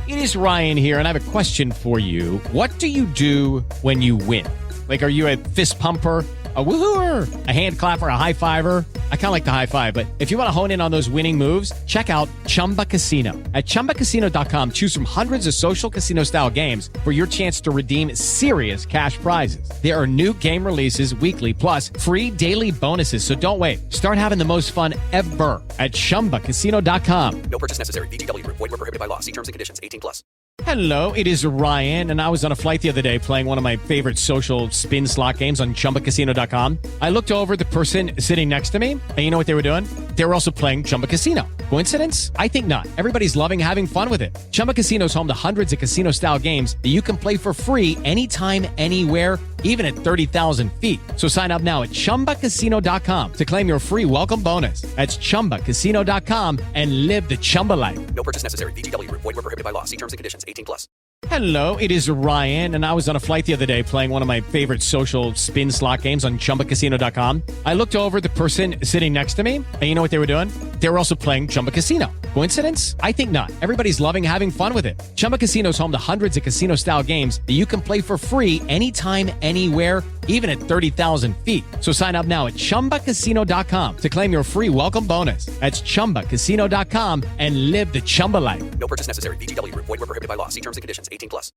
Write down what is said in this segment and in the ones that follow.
It is Ryan here, and I have a question for you. What do you do when you win? Like, are you a fist pumper, a woohooer, a hand clapper, a high fiver? I kind of like the high five, but if you want to hone in on those winning moves, check out Chumba Casino. At ChumbaCasino.com, choose from hundreds of social casino-style games for your chance to redeem serious cash prizes. There are new game releases weekly, plus free daily bonuses. So don't wait. Start having the most fun ever at ChumbaCasino.com. No purchase necessary. VGW Group. Void where prohibited by law. See terms and conditions. 18+. Hello, it is Ryan, and I was on a flight the other day playing one of my favorite social spin slot games on ChumbaCasino.com. I looked over at the person sitting next to me, and you know what they were doing? They were also playing Chumba Casino. Coincidence? I think not. Everybody's loving having fun with it. Chumba Casino is home to hundreds of casino-style games that you can play for free anytime, anywhere, even at 30,000 feet. So sign up now at ChumbaCasino.com to claim your free welcome bonus. That's ChumbaCasino.com and live the Chumba life. No purchase necessary. VGW Group. Void where prohibited by law. See terms and conditions. 18+. Hello, it is Ryan, and I was on a flight the other day playing one of my favorite social spin slot games on ChumbaCasino.com. I looked over at the person sitting next to me, and you know what they were doing? They were also playing Chumba Casino. Coincidence? I think not. Everybody's loving having fun with it. Chumba Casino is home to hundreds of casino-style games that you can play for free anytime, anywhere, even at 30,000 feet. So sign up now at ChumbaCasino.com to claim your free welcome bonus. That's ChumbaCasino.com and live the Chumba life. No purchase necessary. VGW Group. Void where prohibited by law. See terms and conditions. 18+.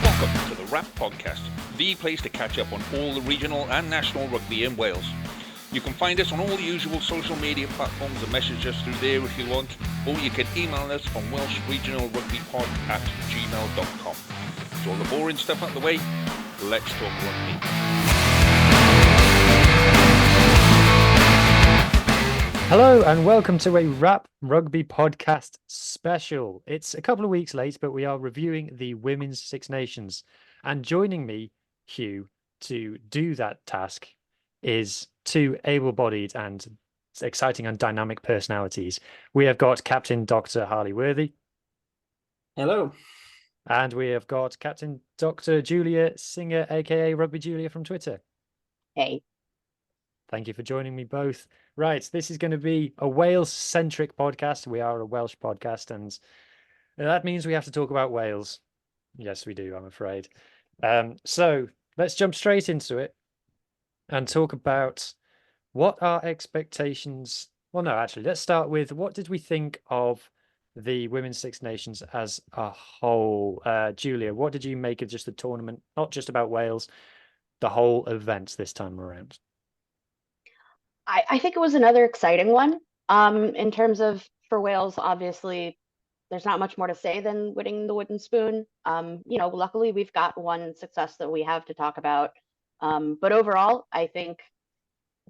Welcome to the Wrap Podcast, the place to catch up on all the regional and national rugby in Wales. You can find us on all the usual social media platforms and message us through there if you want, or you can email us on welshregionalrugbypod@gmail.com. So all the boring stuff out the way, let's talk rugby. Hello and welcome to a Wrap Rugby Podcast special. It's a couple of weeks late, but we are reviewing the Women's Six Nations. And joining me, Hugh, to do that task is two able-bodied and exciting and dynamic personalities. We have got Captain Dr. Harley Worthy. Hello. And we have got Captain Dr. Julia Singer, aka Rugby Julia from Twitter. Hey. Thank you for joining me both. Right, this is going to be a Wales-centric podcast. We are a Welsh podcast, and that means we have to talk about Wales. Yes, we do, I'm afraid. So let's jump straight into it and talk about what our expectations... Well, no, actually, let's start with what did we think of the Women's Six Nations as a whole? Julia, what did you make of just the tournament, not just about Wales, the whole event this time around? I think it was another exciting one. In terms of, for Wales, obviously, there's not much more to say than winning the wooden spoon. Luckily we've got one success that we have to talk about. But overall, I think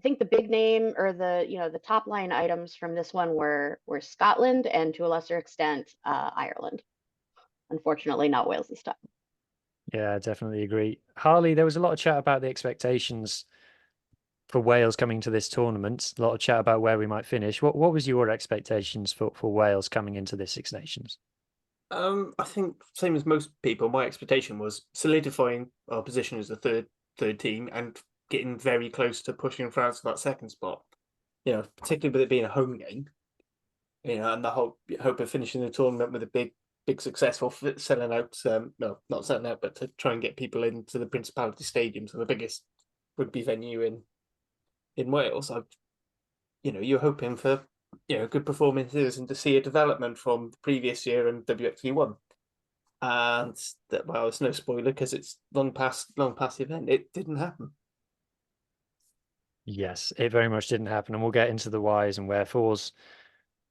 the big name, or the top line items from this one were Scotland and, to a lesser extent, Ireland. Unfortunately, not Wales this time. Yeah, I definitely agree. Harley, there was a lot of chat about the expectations for Wales coming to this tournament. A lot of chat about where we might finish. What was your expectations for Wales coming into this Six Nations? I think same as most people, my expectation was solidifying our position as the third team and getting very close to pushing France for that second spot. Particularly with it being a home game. And the whole hope of finishing the tournament with a big successful selling out. No, not selling out, but to try and get people into the Principality Stadium, so the biggest rugby venue in Wales. You're hoping for good performances and to see a development from the previous year and WXV1. And that, well, it's no spoiler because it's long past the event. It didn't happen. Yes, it very much didn't happen, and we'll get into the whys and wherefores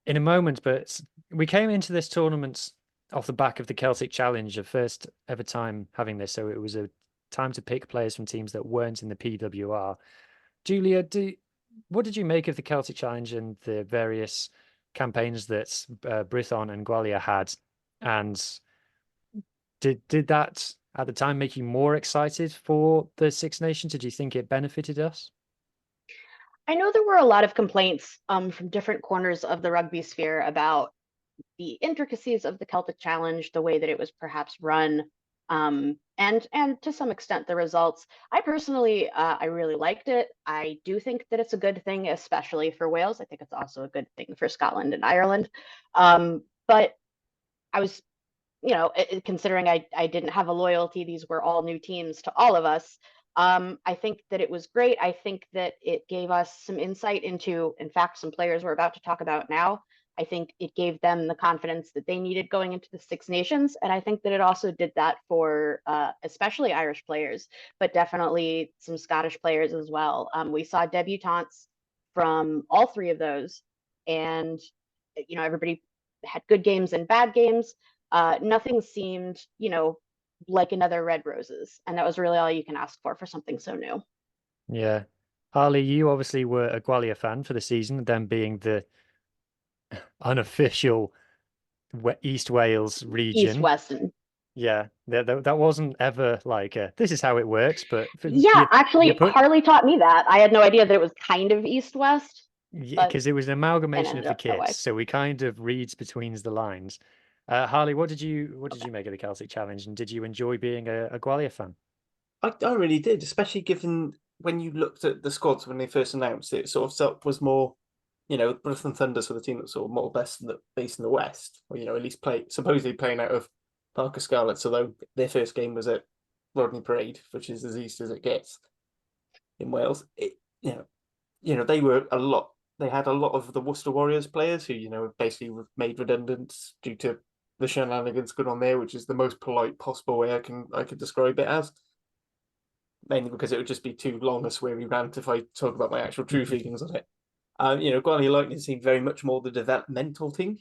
in a moment. But we came into this tournament off the back of the Celtic Challenge, the first ever time having this, so it was a time to pick players from teams that weren't in the PWR. Julia, what did you make of the Celtic Challenge and the various campaigns that Brython and Gwalia had? And did that at the time make you more excited for the Six Nations? Did you think it benefited us? I know there were a lot of complaints from different corners of the rugby sphere about the intricacies of the Celtic Challenge, the way that it was perhaps run, and to some extent the results. I personally, I really liked it. I do think that it's a good thing, especially for Wales. I think it's also a good thing for Scotland and Ireland. But I was, considering I didn't have a loyalty, these were all new teams to all of us. I think that it was great. I think that it gave us some insight into, in fact, some players we're about to talk about now. I think it gave them the confidence that they needed going into the Six Nations. And I think that it also did that for especially Irish players, but definitely some Scottish players as well. We saw debutantes from all three of those. And, everybody had good games and bad games. Nothing seemed, like another Red Roses. And that was really all you can ask for something so new. Yeah. Harley, you obviously were a Gwalia fan for the season, them being the unofficial East Wales region. East Western. Yeah, that wasn't ever like this is how it works, but yeah, actually, Harley taught me that. I had no idea that it was kind of East West. Yeah, because it was an amalgamation of the up that way. kits, so we kind of reads between the lines. Harley, what did you make of the Celtic Challenge, and did you enjoy being a Gwalia fan? I really did, especially given when you looked at the squads when they first announced it. Sort of was more, Brith and Thunders were the team that sort of more based in the West, or at least supposedly playing out of Parker Scarlets, although their first game was at Rodney Parade, which is as east as it gets in Wales. They were a lot. They had a lot of the Worcester Warriors players who, basically were made redundant due to the shenanigans going on there, which is the most polite possible way I could describe it as. Mainly because it would just be too long a sweary rant if I talk about my actual true feelings on it. Gwalia Lightning seemed very much more the developmental team.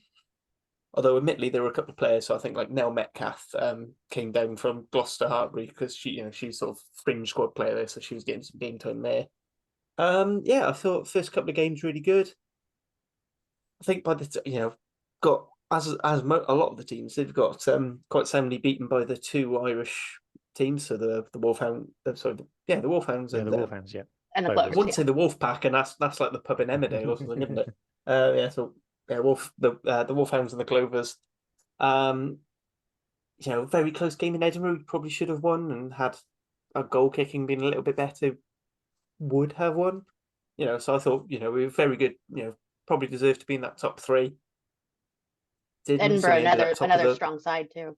Although, admittedly, there were a couple of players. So I think like Nell Metcalf came down from Gloucester Hartbury because she's sort of fringe squad player there, so she was getting some game time there. I thought first couple of games really good. I think by the got as a lot of the teams, they've got quite soundly beaten by the two Irish teams. So the Wolfhound, the Wolfhounds, and the Wolfhounds, yeah. And the I Clovers, wouldn't say the Wolf Pack, and that's like the pub in Emmerdale or something, isn't it? The Wolfhounds and the Clovers. Very close game in Edinburgh. Probably should have won, and had a goal kicking been a little bit better, would have won. So I thought, we were very good. Probably deserved to be in that top three. Edinburgh, another strong side too.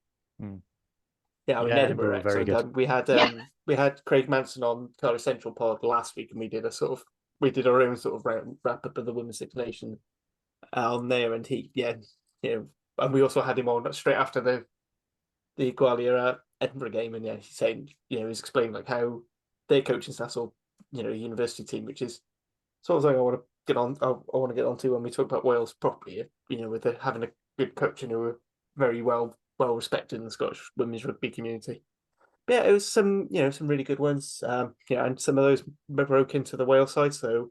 Yeah, I mean, Edinburgh very good. We had Craig Manson on Cardiff Central Pod last week, and we did our own sort of wrap up of the Women's Six Nations on there, and and we also had him on straight after the Gwalia Edinburgh game, and he's saying, he's explaining like how their coaching staff's all, university team, which is sort of something I want to get on. I want to get onto when we talk about Wales properly, with having a good coach and who are very well respected in the Scottish women's rugby community. But yeah, it was some really good ones. And some of those broke into the Wales side. So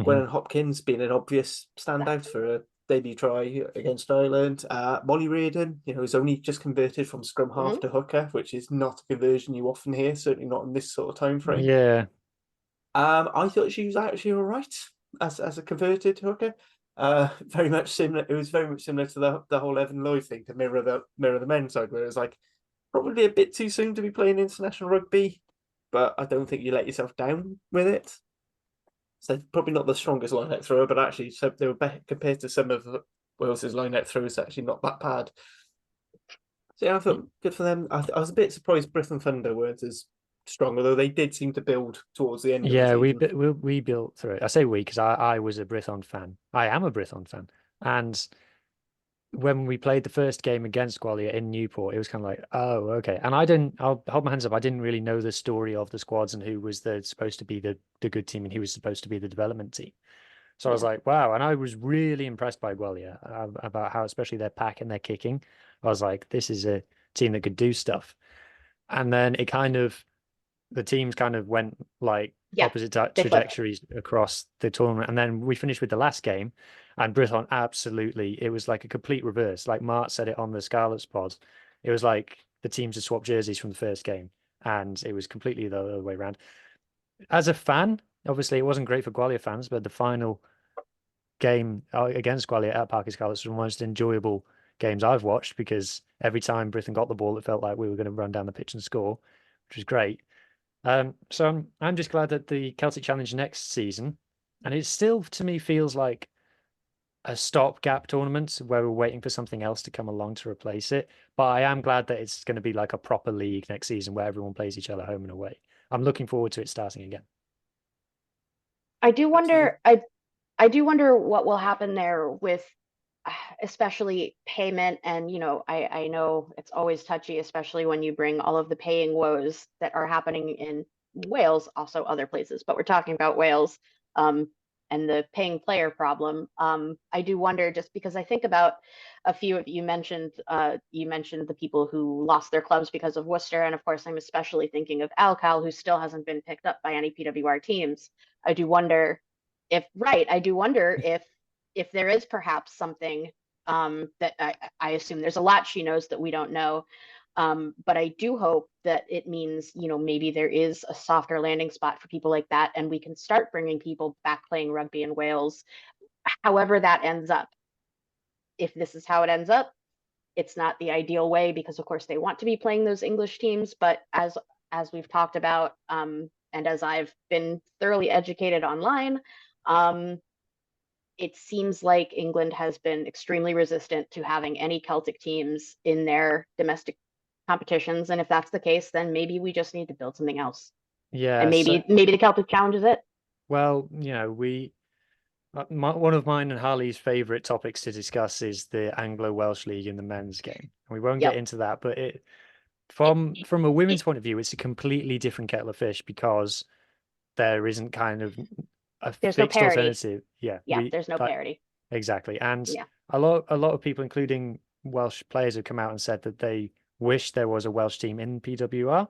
Gwen Hopkins being an obvious standout for a debut try against Ireland. Molly Reardon, who's only just converted from scrum half to hooker, which is not a conversion you often hear, certainly not in this sort of time frame. Yeah. I thought she was actually all right as a converted hooker. Very much similar. It was very much similar to the whole Evan Lloyd thing, to mirror the men's side, where it was like probably a bit too soon to be playing international rugby, but I don't think you let yourself down with it. So probably not the strongest line-out thrower, but actually, so they were better compared to some of Wales's line-out throwers. Actually, not that bad. So yeah, I thought good for them. I was a bit surprised Brith and Thunder weren't as strong, although they did seem to build towards the end. Yeah, of the season. we built through it. I say we because I was a Brithon fan. I am a Brithon fan, and when we played the first game against Gwalia in Newport, it was kind of like, oh, okay. And I'll hold my hands up, I didn't really know the story of the squads and who was supposed to be the good team and who was supposed to be the development team. So I was like, wow. And I was really impressed by Gwalia about how, especially their pack and their kicking. I was like, this is a team that could do stuff. And then the teams kind of went like opposite trajectories across the tournament. And then we finished with the last game, and Brithon absolutely, it was like a complete reverse. Like Mart said it on the Scarlet's pod. It was like the teams had swapped jerseys from the first game, and it was completely the other way around. As a fan, obviously it wasn't great for Gwalia fans, but the final game against Gwalior at Parc y Scarlets was one of the most enjoyable games I've watched, because every time Britain got the ball, it felt like we were going to run down the pitch and score, which was great. So I'm just glad that the Celtic Challenge next season, and it still to me feels like a stopgap tournament where we're waiting for something else to come along to replace it. But I am glad that it's going to be like a proper league next season where everyone plays each other home and away. I'm looking forward to it starting again. I do wonder. I do wonder what will happen there with, especially payment. And I know it's always touchy, especially when you bring all of the paying woes that are happening in Wales, also other places, but we're talking about Wales. And the paying player problem. I do wonder, just because I think about a few of you mentioned the people who lost their clubs because of Worcester, and of course I'm especially thinking of Alcal, who still hasn't been picked up by any PWR teams. I do wonder if there is perhaps something that I assume there's a lot she knows that we don't know. But I do hope that it means, maybe there is a softer landing spot for people like that, and we can start bringing people back playing rugby in Wales, however that ends up. If this is how it ends up, it's not the ideal way, because of course they want to be playing those English teams. But as we've talked about, and as I've been thoroughly educated online, it seems like England has been extremely resistant to having any Celtic teams in their domestic competitions, and if that's the case, then maybe we just need to build something else. Yeah, And maybe the Celtic Challenge is it. Well, one of mine and Harley's favorite topics to discuss is the Anglo-Welsh League in the men's game. And we won't get into that, but from a women's point of view, it's a completely different kettle of fish, because there isn't kind of a There's no fixed parity. alternative. Yeah, There's no parity. Exactly. And a lot of people, including Welsh players, have come out and said that they wish there was a Welsh team in PWR.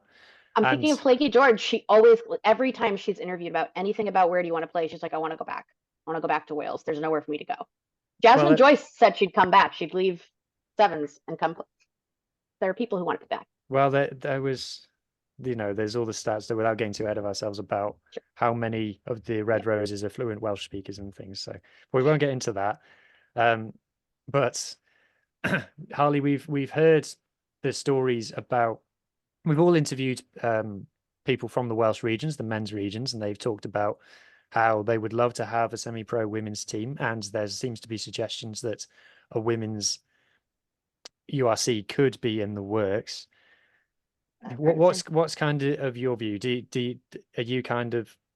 I'm thinking of Flaky George. She always, every time she's interviewed about anything about where do you want to play, she's like, I want to go back. I want to go back to Wales. There's nowhere for me to go. Jasmine Joyce said she'd come back. She'd leave Sevens and come. There are people who want to be back. Well, there was, there's all the stats that, without getting too ahead of ourselves, about how many of the Red Roses are fluent Welsh speakers and things. So we won't get into that. But Harley, we've heard the stories about. We've all interviewed people from the Welsh regions, the men's regions, and they've talked about how they would love to have a semi-pro women's team. And there seems to be suggestions that a women's URC could be in the works. What's kind of your view? Do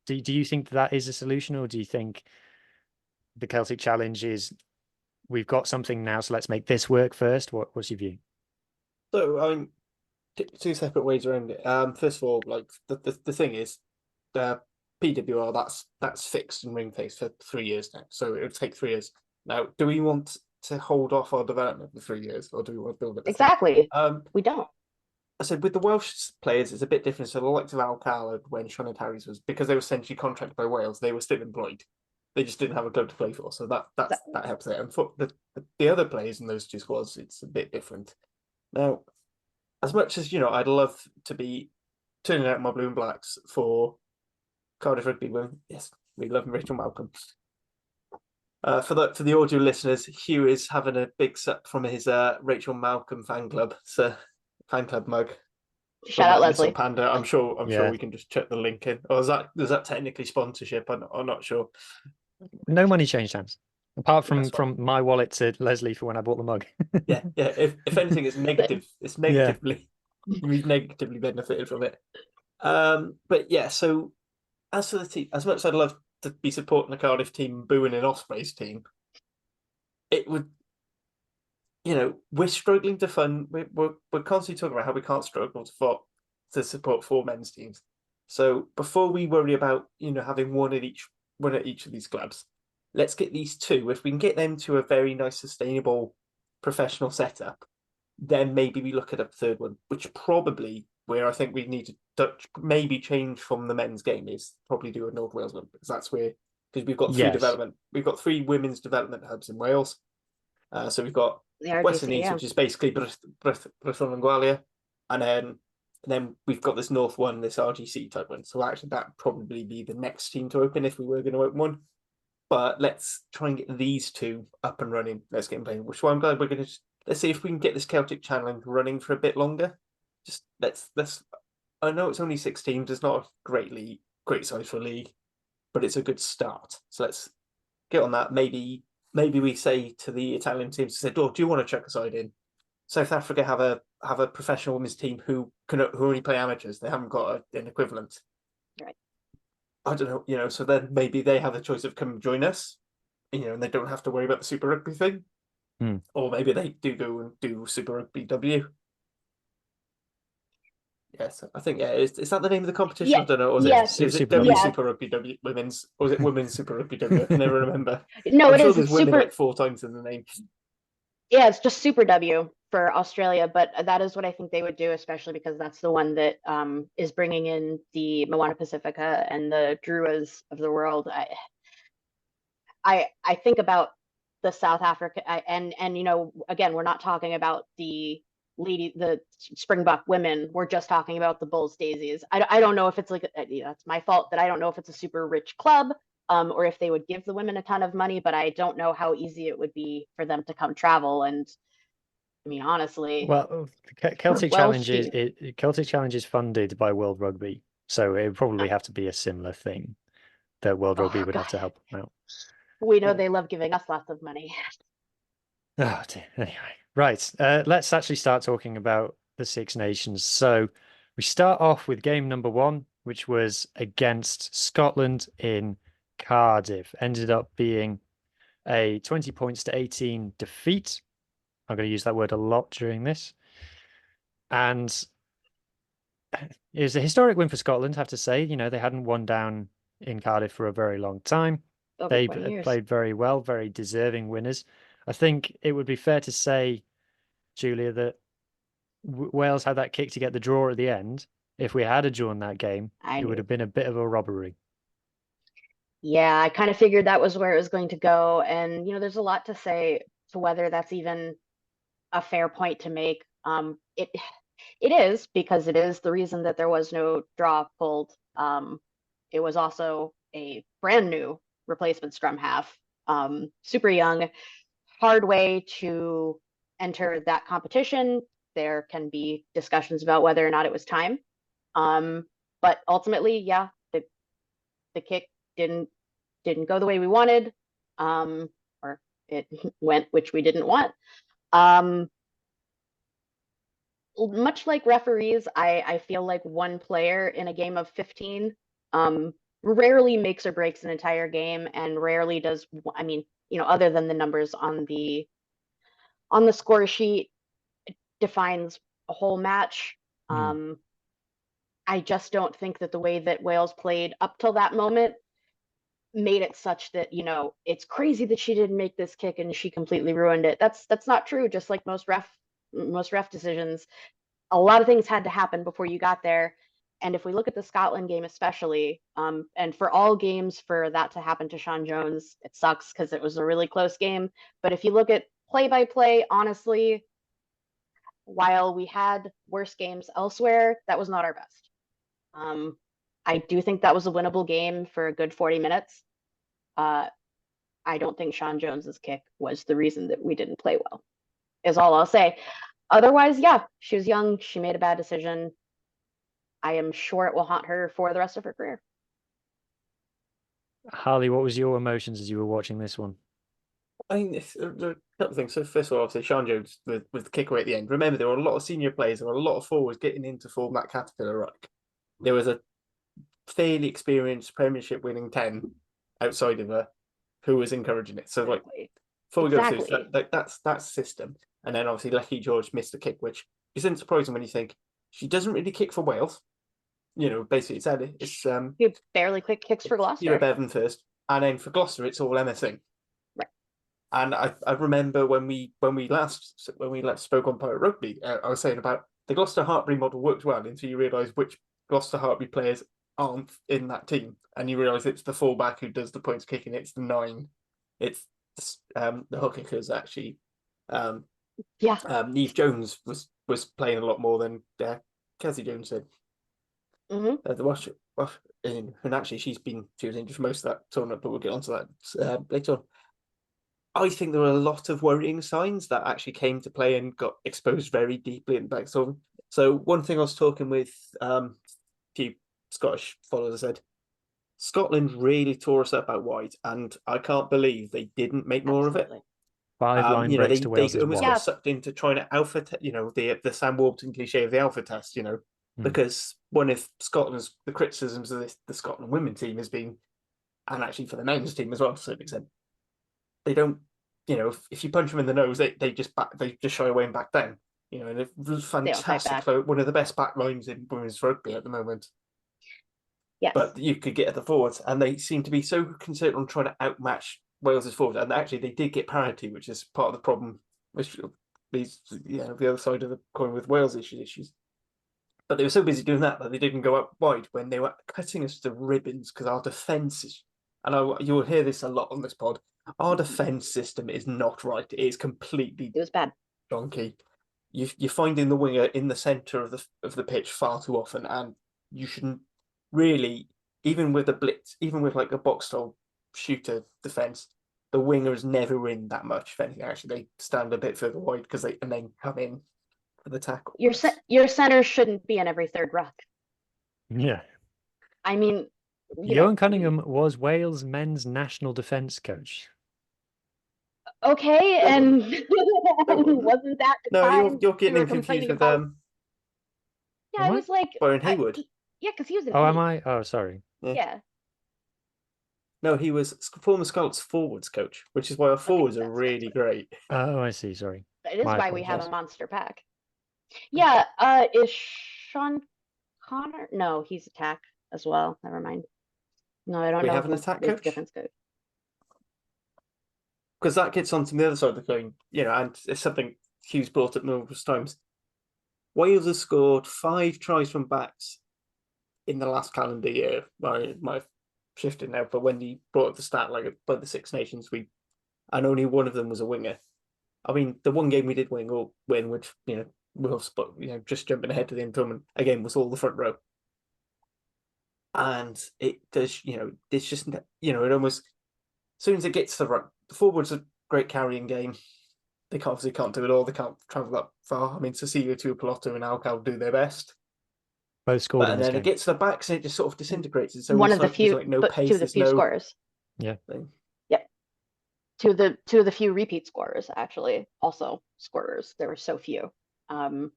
you think that is a solution, or do you think the Celtic Challenge is, we've got something now, so let's make this work first? What's your view? So I mean, two separate ways around it. First of all, like the thing is, the PWR that's fixed and ring faced for 3 years now. So it would take 3 years. Now, do we want to hold off our development for 3 years, or do we want to build it? Exactly. We don't. I said with the Welsh players, it's a bit different. So the likes of Alcal, when Sean Harris was, because they were essentially contracted by Wales, they were still employed. They just didn't have a club to play for. So that helps there. And for the other players in those two squads, it's a bit different. Now, as much as I'd love to be turning out my blue and blacks for Cardiff Rugby women. Yes, we love Rachel Malcolm. For the audio listeners, Hugh is having a big sip from his Rachel Malcolm fan club. It's a fan club mug. Shout out Leslie Panda. I'm sure we can just check the link in. Or is that technically sponsorship? I'm not sure. No money changed hands, apart from my wallet to Leslie for when I bought the mug. yeah. If anything, it's negative. It's negatively. We've negatively benefited from it. But yeah. So as for the team, as much as I'd love to be supporting the Cardiff team, booing an Ospreys team, it would. We're struggling to fund. We're constantly talking about how we can't struggle to support 4 men's teams. So before we worry about having one at each of these clubs, let's get these 2. If we can get them to a very nice, sustainable, professional setup, then maybe we look at a third one. Which probably where I think we need to maybe change from the men's game is probably do a North Wales one, because we've got 3 development. We've got 3 women's development hubs in Wales. So we've got Western East, which is basically Bristol and Gwalior, and then we've got this North one, this RGC type one. So actually, that would probably be the next team to open if we were going to open one. But let's try and get these two up and running. Let's get them playing. Which I'm glad we're going to. Let's see if we can get this Celtic Challenge running for a bit longer. Just let's. I know it's only 6 teams. It's not a great size for a league, but it's a good start. So let's get on that. Maybe we say to the Italian teams, say, "Oh, do you want to chuck a side in?" South Africa have a professional women's team who only play amateurs. They haven't got an equivalent. Right. I don't know, so then maybe they have the choice of come join us, and they don't have to worry about the Super Rugby thing. Or maybe they do go and do Super Rugby W. Yes, I think, is that the name of the competition? Yeah, I don't know. Or yes, is it Super W yeah. Super Rugby W women's, or is it Women's Super Rugby W? I can never remember. No, I'm it sure is. there's It's women super. like 4 times in the name. Yeah, it's just Super W for Australia, but that is what I think they would do, especially because that's the one that is bringing in the Moana Pacifica and the Druas of the world. I think about the South Africa and again, we're not talking about the Springbok women. We're just talking about the Bulls Daisies. I don't know if it's like it's my fault that I don't know if it's a super rich club, or if they would give the women a ton of money, but I don't know how easy it would be for them to come travel. And I mean, honestly, Well, Celtic Welsh Challenge team. Celtic Challenge is funded by World Rugby, so it would probably have to be a similar thing that World Rugby Oh would have God, to help them out. we know they love giving us lots of money. Oh dear. Anyway, right. Let's actually start talking about the Six Nations. So we start off with game number 1, which was against Scotland in Cardiff. Ended up being a 20 points to 18 defeat. I'm going to use that word a lot during this. And it was a historic win for Scotland, I have to say. They hadn't won down in Cardiff for a very long time. Over They 20 years. played very well, very deserving winners. I think it would be fair to say, Julia, that Wales had that kick to get the draw at the end. If we had drawn that game, I it would knew. have been a bit of a robbery. Yeah, I kind of figured that was where it was going to go. And, there's a lot to say to whether that's even a fair point to make. It is, because it is the reason that there was no draw pulled. It was also a brand new replacement scrum half, super young, hard way to enter that competition. There can be discussions about whether or not it was time. But ultimately, yeah, the kick didn't go the way we wanted, or it went which we didn't want. Much like referees, I feel like one player in a game of 15 rarely makes or breaks an entire game, and rarely does, I mean, other than the numbers on the score sheet, defines a whole match. I just don't think that the way that Wales played up till that moment made it such that it's crazy that she didn't make this kick and she completely ruined it. That's not true. Just like most ref decisions, a lot of things had to happen before you got there. And if we look at the Scotland game especially, and for all games for that to happen to Sean Jones, it sucks because it was a really close game. But if you look at play by play, honestly, while we had worse games elsewhere, that was not our best. I do think that was a winnable game for a good 40 minutes. I don't think Sean Jones's kick was the reason that we didn't play well, is all I'll say. Otherwise, yeah, she was young. She made a bad decision. I am sure it will haunt her for the rest of her career. Harley, what was your emotions as you were watching this one? I mean, there are a couple of things. So first of all, obviously, Sean Jones with the kick away at the end. Remember, there were a lot of senior players, there were a lot of forwards getting in to form that Caterpillar ruck. There was a fairly experienced Premiership winning 10 outside of her who was encouraging it. So, like, before we go through that's system. And then obviously, Lecky George missed a kick, which isn't surprising when you think she doesn't really kick for Wales. Basically, it's You barely quick kicks for Gloucester. You're Bevan first, and then for Gloucester, it's all Emma Singh. Right. And I remember when we last spoke on Pirate Rugby, I was saying about the Gloucester Hartbury model worked well until you realise which Gloucester Hartbury players aren't in that team, and you realise it's the fullback who does the points kicking. It's the 9. It's the hooker kickers actually. Neve Jones was playing a lot more than Cassie Jones did. The Wash, and actually she was injured for most of that tournament, but we'll get onto that later on. I think there were a lot of worrying signs that actually came to play and got exposed very deeply in the back. So one thing I was talking with a few Scottish followers said, Scotland really tore us up out wide, and I can't believe they didn't make more of it. Absolutely. 5 line breaks to Wales' They almost 1. got sucked into trying to alpha, the Sam Warburton cliche of the alpha test, because one of the criticisms of the Scotland women team has been, and actually for the men's team as well to a certain extent, they don't, if you punch them in the nose, they just shy away and back down. And it was fantastic. One of the best back lines in women's rugby at the moment. Yes. But you could get at the forwards, and they seem to be so concerned on trying to outmatch Wales's forwards. And actually, they did get parity, which is part of the problem, which leads the other side of the coin with Wales' issues. But they were so busy doing that they didn't go up wide when they were cutting us to ribbons because our defence is, and you'll hear this a lot on this pod, our defence system is not right. It is completely It was bad. Donkey. You're finding the winger in the centre of the pitch far too often, and you shouldn't really, even with a blitz, even with like a box style shooter defence, the winger is never in that much. If anything, actually, they stand a bit further wide and then come in for the tackle. Your center shouldn't be in every third ruck. Yeah. I mean, Johan Cunningham was Wales' men's national defence coach. Okay, and wasn't that the time you're getting you him confused with Yeah, I was like Boy and Haywood. Yeah, because he was an Oh, eight. am I? Oh, sorry. Yeah. No, he was former Scots forwards coach, which is why our forwards are really great. Oh, I see. Sorry. It is My why we have apologies. a monster pack. Yeah, is Sean Connor? No, he's attack as well. Never mind. No, I don't We know. have an if attack it's coach? Difference coach. Because that gets onto the other side of the coin, and it's something Hugh's brought up numerous times. Wales has scored 5 tries from backs in the last calendar year. Well, it might have shifted now, but when he brought up the stat, like by the Six Nations, and only one of them was a winger. I mean, the one game we did win, which we'll spot, just jumping ahead to the end tournament again, was all the front row, and it does, it's just, it almost, as soon as it gets to the front, the forwards are great carrying game. They obviously can't do it all. They can't travel that far. I mean, Cecilio Tuipulotu and Alcal do their best. Both scored and in this then game. it gets to the backs and it just sort of disintegrates. It's One of the like, few, like no but pace, two of the there's few no scorers. Yeah. thing. Yep. Two of the few repeat scorers, actually, also scorers. There were so few. And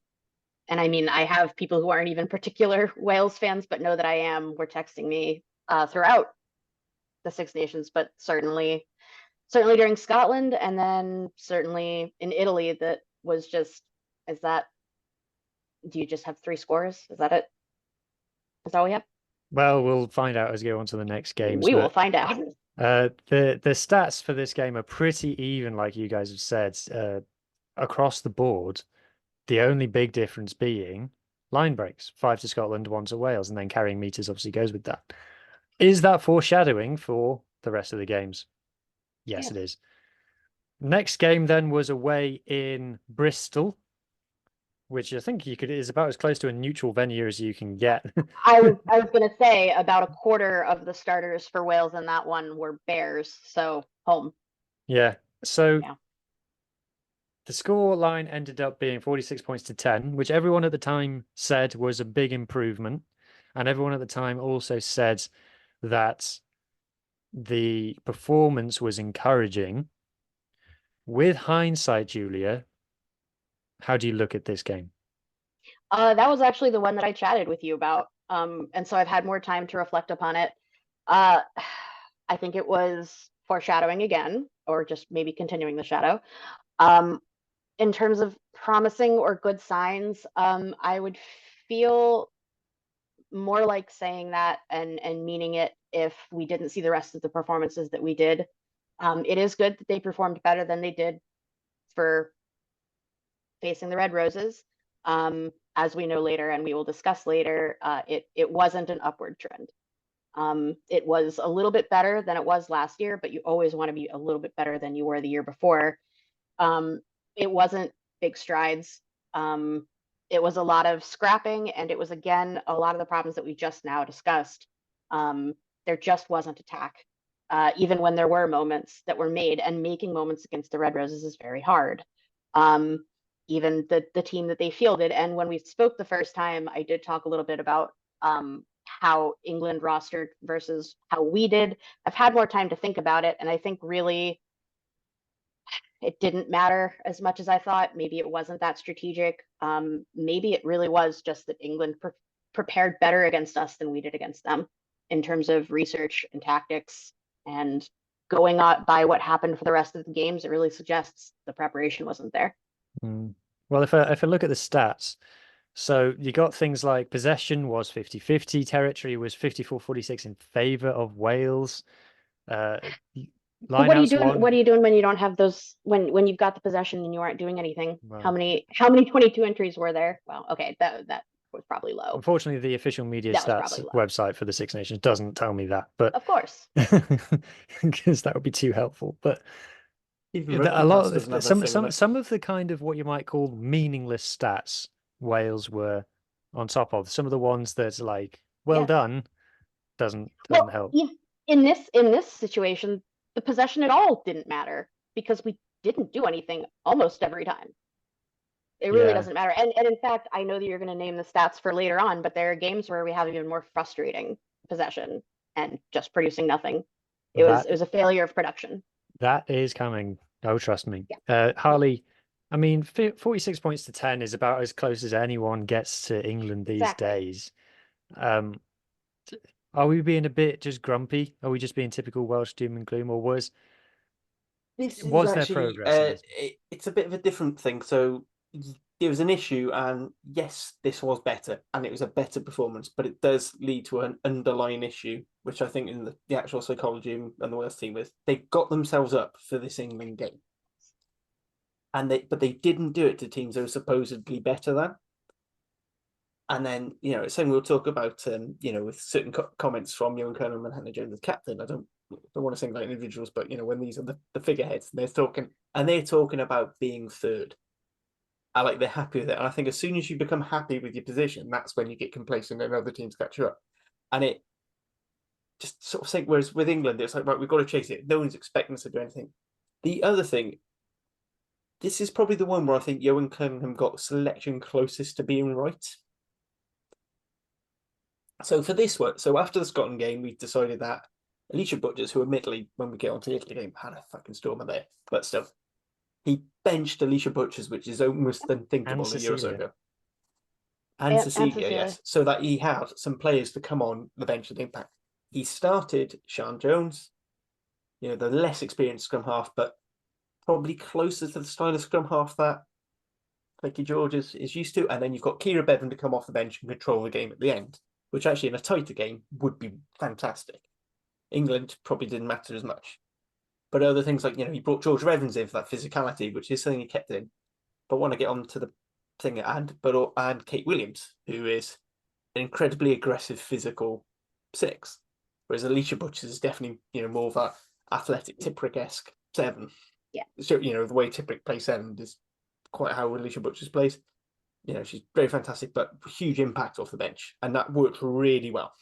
I mean, I have people who aren't even particular Wales fans, but know that I am, were texting me throughout the Six Nations, but certainly during Scotland, and then certainly in Italy. That was just, do you just have 3 scorers? Is that it? Is that all we have? Well, we'll find out as we go on to the next games. We will find out. The stats for this game are pretty even, like you guys have said, across the board. The only big difference being line breaks, 5 to Scotland, 1 to Wales, and then carrying meters obviously goes with that. Is that foreshadowing for the rest of the games? Yes, it is. Next game then was away in Bristol, which I think is about as close to a neutral venue as you can get. I was going to say about a quarter of the starters for Wales in that one were Bears, so home. Yeah. So the score line ended up being 46 points to 10, which everyone at the time said was a big improvement. And everyone at the time also said that the performance was encouraging. With hindsight, Julia, how do you look at this game? That was actually the one that I chatted with you about. And so I've had more time to reflect upon it. I think it was foreshadowing again, or just maybe continuing the shadow. In terms of promising or good signs, I would feel more like saying that and meaning it if we didn't see the rest of the performances that we did. It is good that they performed better than they did for facing the Red Roses. As we know later, and we will discuss later, it wasn't an upward trend. It was a little bit better than it was last year, but you always want to be a little bit better than you were the year before. It wasn't big strides. it was a lot of scrapping, and it was again a lot of the problems that we just now discussed. There just wasn't attack, even when there were moments that were made, and making moments against the Red Roses is very hard. Even the team that they fielded, and when we spoke the first time, I did talk a little bit about how England rostered versus how we did. I've had more time to think about it, and I think really it didn't matter as much as I thought. Maybe it wasn't that strategic. Maybe it really was just that England prepared better against us than we did against them in terms of research and tactics. And going on by what happened for the rest of the games, it really suggests the preparation wasn't there. Well, if I look at the stats, so you got things like possession was 50-50, territory was 54-46 in favor of Wales. What are you doing? What are you doing when you don't have those? When you've got the possession and you aren't doing anything? Well, how many 22 entries were there? Well, okay, that was probably low. Unfortunately, the official media That was stats probably low. website for the Six Nations doesn't tell me that, but Of course, because that would be too helpful. But Even a lot Rugby Pass of doesn't have that thing, like- some of the kind of what you might call meaningless stats Wales were on top of. Some of the ones that's like, well Yeah. done, doesn't well, help. in this situation, the possession at all didn't matter because we didn't do anything almost every time. It really Yeah. doesn't matter. And in fact, I know that you're going to name the stats for later on, but there are games where we have even more frustrating possession and just producing nothing. It was a failure of production. That is coming. Oh, trust me. Yeah. Harley, I mean, 46 points to 10 is about as close as anyone gets to England these Exactly. days. Are we being a bit just grumpy? Are we just being typical Welsh doom and gloom, or was there progress? It's a bit of a different thing. So there was an issue, and yes, this was better, and it was a better performance, but it does lead to an underlying issue, which I think in the actual psychology and the Wales team was they got themselves up for this England game, and they didn't do it to teams they were supposedly better than. And then, same we'll talk about, with certain comments from Ewan Kernan and Hannah Jones, the captain. I don't want to single out individuals, but when these are the figureheads, they're talking about being third. I like they're happy with it, and I think as soon as you become happy with your position, that's when you get complacent and other teams catch you up. And it just sort of think. Whereas with England, it's like, right, we've got to chase it. No one's expecting us to do anything. The other thing, this is probably the one where I think Ewan Kernan got selection closest to being right. So for this one, after the Scotland game, we decided that Alicia Butchers, who admittedly, when we get onto the Italy game, had a fucking stormer there, but still, he benched Alicia Butchers, which is almost unthinkable a year or so ago. And Cecilia, yes. So that he had some players to come on the bench with impact. He started Sian Jones, the less experienced scrum half, but probably closer to the style of scrum half that Becky George is used to. And then you've got Kira Bevan to come off the bench and control the game at the end, which actually in a tighter game would be fantastic. England probably didn't matter as much. But other things like, he brought George Evans in for that physicality, which is something he kept in. But want to get on to the thing and Kate Williams, who is an incredibly aggressive physical six. Whereas Alicia Butchers is definitely, more of that athletic Tipperick-esque seven. Yeah. So, the way Tipperick plays seven is quite how Alicia Butchers plays. She's very fantastic, but huge impact off the bench. And that worked really well.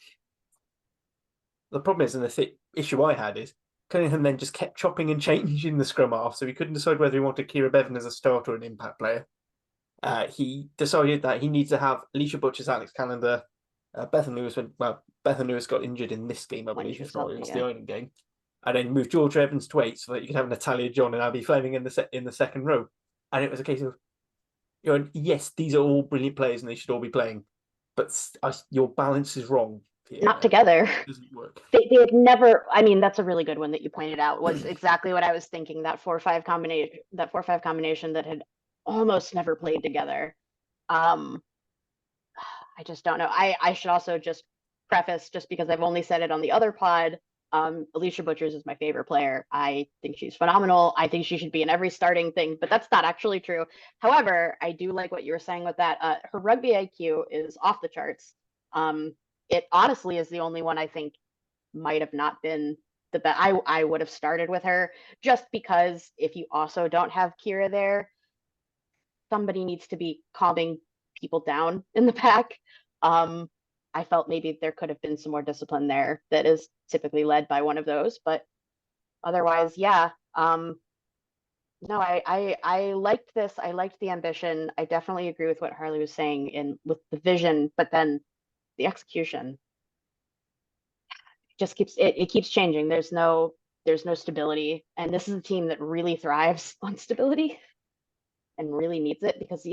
The problem is, and the issue I had is, Cunningham then just kept chopping and changing the scrum half, so he couldn't decide whether he wanted Kira Bevan as a starter or an impact player. He decided that he needs to have Alicia Butchers, Alex Callender, Bethan Lewis. Bethan Lewis got injured in this game, I believe, if not, it was the Ireland game, and then moved George Evans to 8 so that you could have Natalia John and Abby Fleming in the second row. And it was a case of, yes, these are all brilliant players and they should all be playing, but your balance is wrong. Not together. It doesn't work. They had never. I mean, that's a really good one that you pointed out. Was exactly what I was thinking. That 4-5 combination. That 4-5 combination that had almost never played together. I just don't know. I should also just preface, just because I've only said it on the other pod. Alicia Butchers is my favorite player. I think she's phenomenal. I think she should be in every starting thing, but that's not actually true. However, I do like what you were saying with that. Her rugby IQ is off the charts. It honestly is the only one I think might have not been the best. I would have started with her just because if you also don't have Kira there, somebody needs to be calming people down in the pack. I felt maybe there could have been some more discipline there that is typically led by one of those, but otherwise, yeah. No, I liked this. I liked the ambition. I definitely agree with what Harley was saying in with the vision, but then the execution just it keeps changing. There's no stability, and this is a team that really thrives on stability and really needs it because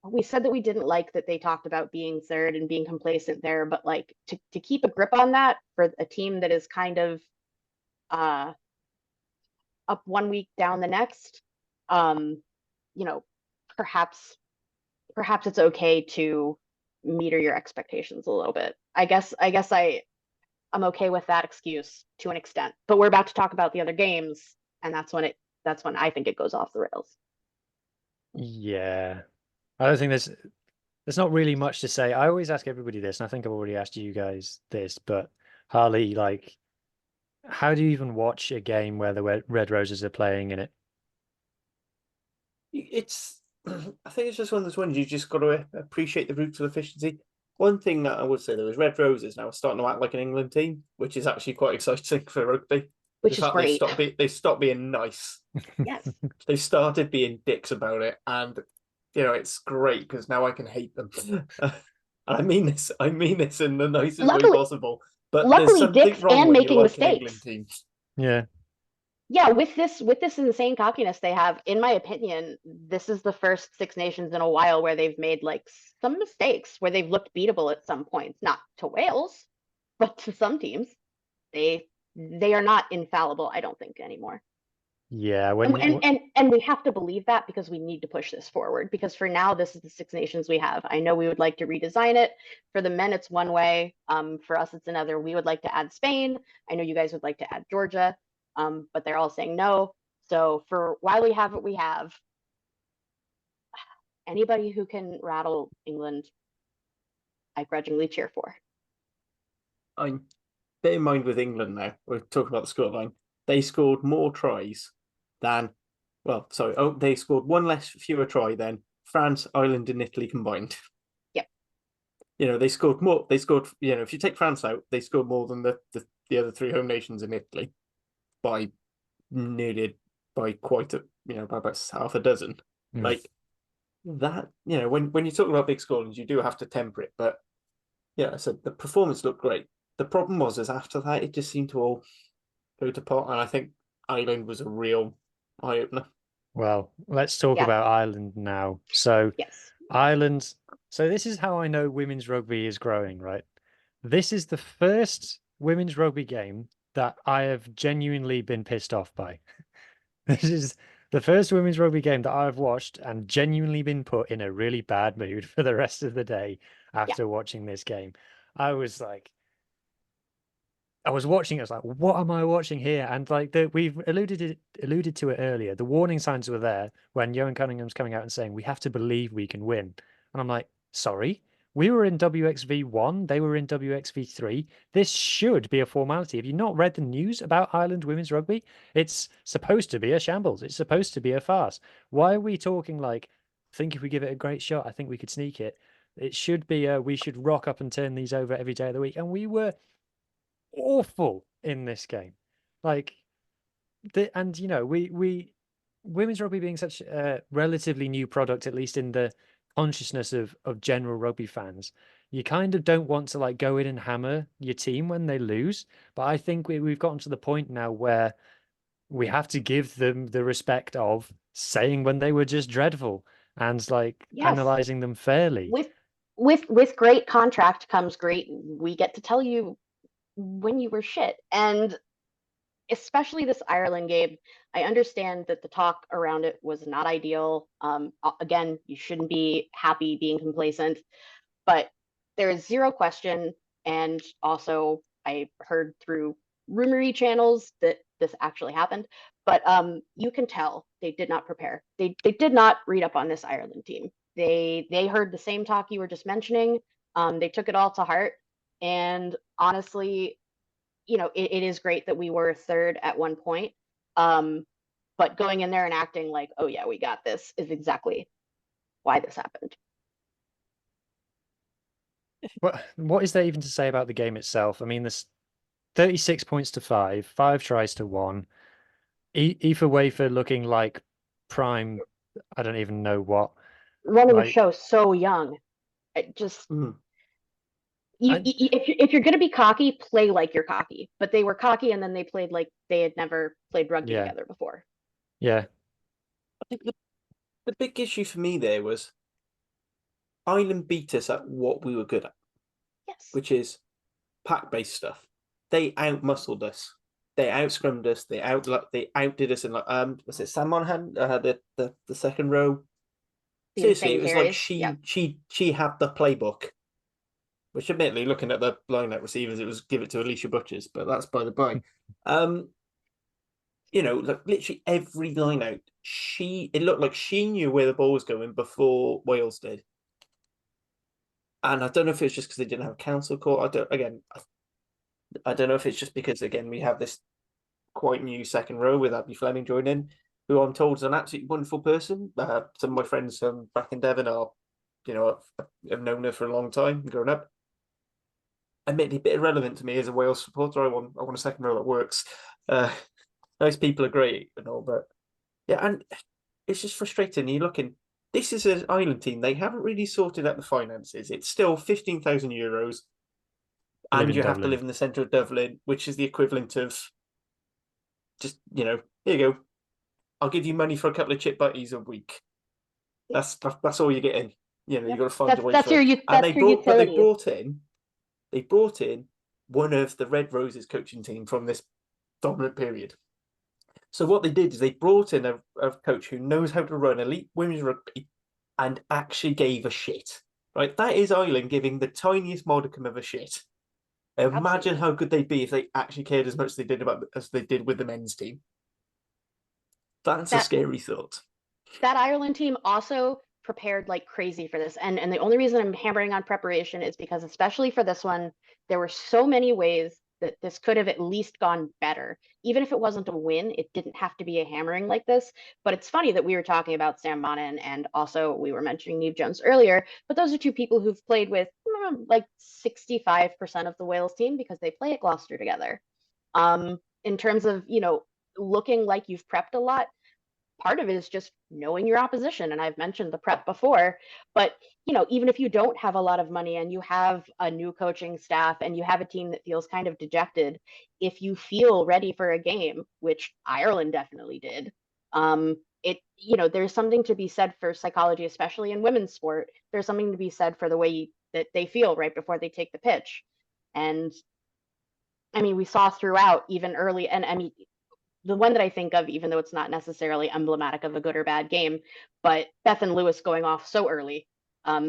we said that we didn't like that they talked about being third and being complacent there, but like to keep a grip on that for a team that is kind of uh up one week down the next, um, you know, perhaps it's okay to meter your expectations a little bit. I'm okay with that excuse to an extent. But we're about to talk about the other games, and that's when I think it goes off the rails. Yeah. I don't think there's not really much to say. I always ask everybody this, and I think I've already asked you guys this, but Harley, like, how do you even watch a game where the Red Roses are playing in it? It's, I think it's just one of those ones you just got to appreciate the roots of efficiency. One thing that I would say though is Red Roses now are starting to act like an England team, which is actually quite exciting for rugby. Which is great. They stopped being nice. Yes. They started being dicks about it, and it's great because now I can hate them. I mean this in the nicest way possible. But there's luckily, something dicks wrong and when making you like an England mistakes. team. Yeah. Yeah, with this insane cockiness they have, in my opinion, this is the first Six Nations in a while where they've made like some mistakes, where they've looked beatable at some points. Not to Wales, but to some teams. They are not infallible, I don't think, anymore. Yeah, and we have to believe that because we need to push this forward. Because for now, this is the Six Nations we have. I know we would like to redesign it. For the men, it's one way. For us, it's another. We would like to add Spain. I know you guys would like to add Georgia, but they're all saying no. So for while we have what we have, anybody who can rattle England, I grudgingly cheer for. I'm bear in mind with England now. We're talking about the scoreline. They scored more tries than, they scored one fewer try than France, Ireland, and Italy combined. Yep. They scored more. They scored. If you take France out, they scored more than the other three home nations in Italy by quite by about half a dozen. Like that. When you talk about big scorings, you do have to temper it. But yeah, so the performance looked great. The problem was after that, it just seemed to all go to pot, and I think Ireland was a real eye opener. Well, let's talk about Ireland now. So, yes. Ireland. So this is how I know women's rugby is growing, right? This is the first women's rugby game that I have genuinely been pissed off by. This is the first women's rugby game that I've watched and genuinely been put in a really bad mood for the rest of the day after watching this game. I was watching it, I was like, what am I watching here? And like we've alluded to it earlier. The warning signs were there when Johan Cunningham's coming out and saying, we have to believe we can win. And I'm like, sorry, we were in WXV1, they were in WXV3. This should be a formality. Have you not read the news about Ireland women's rugby? It's supposed to be a shambles. It's supposed to be a farce. Why are we talking like, I think if we give it a great shot, I think we could sneak it. It should be we should rock up and turn these over every day of the week. And we were awful in this game. Like, we women's rugby being such a relatively new product, at least in the consciousness of general rugby fans, you kind of don't want to like go in and hammer your team when they lose. But I think we've gotten to the point now where we have to give them the respect of saying when they were just dreadful and like analyzing them fairly. With great contract comes great. We get to tell you when you were shit. And especially this Ireland game, I understand that the talk around it was not ideal. Again, you shouldn't be happy being complacent, but there is zero question. And also, I heard through rumory channels that this actually happened, but you can tell they did not prepare. They did not read up on this Ireland team. They heard the same talk you were just mentioning. They took it all to heart. And honestly, it is great that we were third at one point. But going in there and acting like, oh yeah, we got this is exactly why this happened. What is there even to say about the game itself? I mean, there's 36 points to 5, 5 tries to 1. Aoife Wafer looking like prime, I don't even know what. Running the Like, show so young. It just Mm. I, if you're gonna be cocky, play like you're cocky. But they were cocky, and then they played like they had never played rugby yeah, together before. yeah, I think the big issue for me there was Ireland beat us at what we were good at, Yes. which is pack-based stuff. They out-muscled us. They out-scrummed us. They outdid us in like was it Sam Monahan the second row? The Seriously, insane it was like carries. Yep. she had the playbook. Which admittedly, looking at the line-out receivers, it was give it to Alicia Butchers, but that's by the by. Like literally every line-out, it looked like she knew where the ball was going before Wales did. And I don't know if it's just because they didn't have a council call. I don't know if it's just because again we have this quite new second row with Abby Fleming joining, who I'm told is an absolutely wonderful person. Some of my friends back in Devon are, have known her for a long time, growing up. Admittedly, a bit irrelevant to me as a Wales supporter. I want a second row that works. Those people are great and all, but yeah, and it's just frustrating. You're looking. This is an Ireland team. They haven't really sorted out the finances. It's still €15,000, live and in you have to Dublin. live in the centre of Dublin, which is the equivalent of just here you go. I'll give you money for a couple of chip butties a week. That's all you're getting. Yep. You got to find your way That's through. your And that's your utility. they brought in one of the Red Roses coaching team from this dominant period. So what they did is they brought in a coach who knows how to run elite women's rugby and actually gave a shit. Right, that is Ireland giving the tiniest modicum of a shit. Imagine Absolutely. how good they'd be if they actually cared as much as they did with the men's team. That's a That scary thought. that Ireland team also prepared like crazy for this. And the only reason I'm hammering on preparation is because especially for this one, there were so many ways that this could have at least gone better. Even if it wasn't a win, it didn't have to be a hammering like this. But it's funny that we were talking about Sam Monahan and also we were mentioning Neve Jones earlier, but those are two people who've played with like 65% of the Wales team because they play at Gloucester together. In terms of, looking like you've prepped a lot, part of it is just knowing your opposition. And I've mentioned the prep before, but even if you don't have a lot of money and you have a new coaching staff and you have a team that feels kind of dejected, if you feel ready for a game, which Ireland definitely did, there's something to be said for psychology, especially in women's sport. There's something to be said for the way that they feel right before they take the pitch. And I mean, we saw throughout even early, and I mean, the one that I think of, even though it's not necessarily emblematic of a good or bad game, but Bethan Lewis going off so early,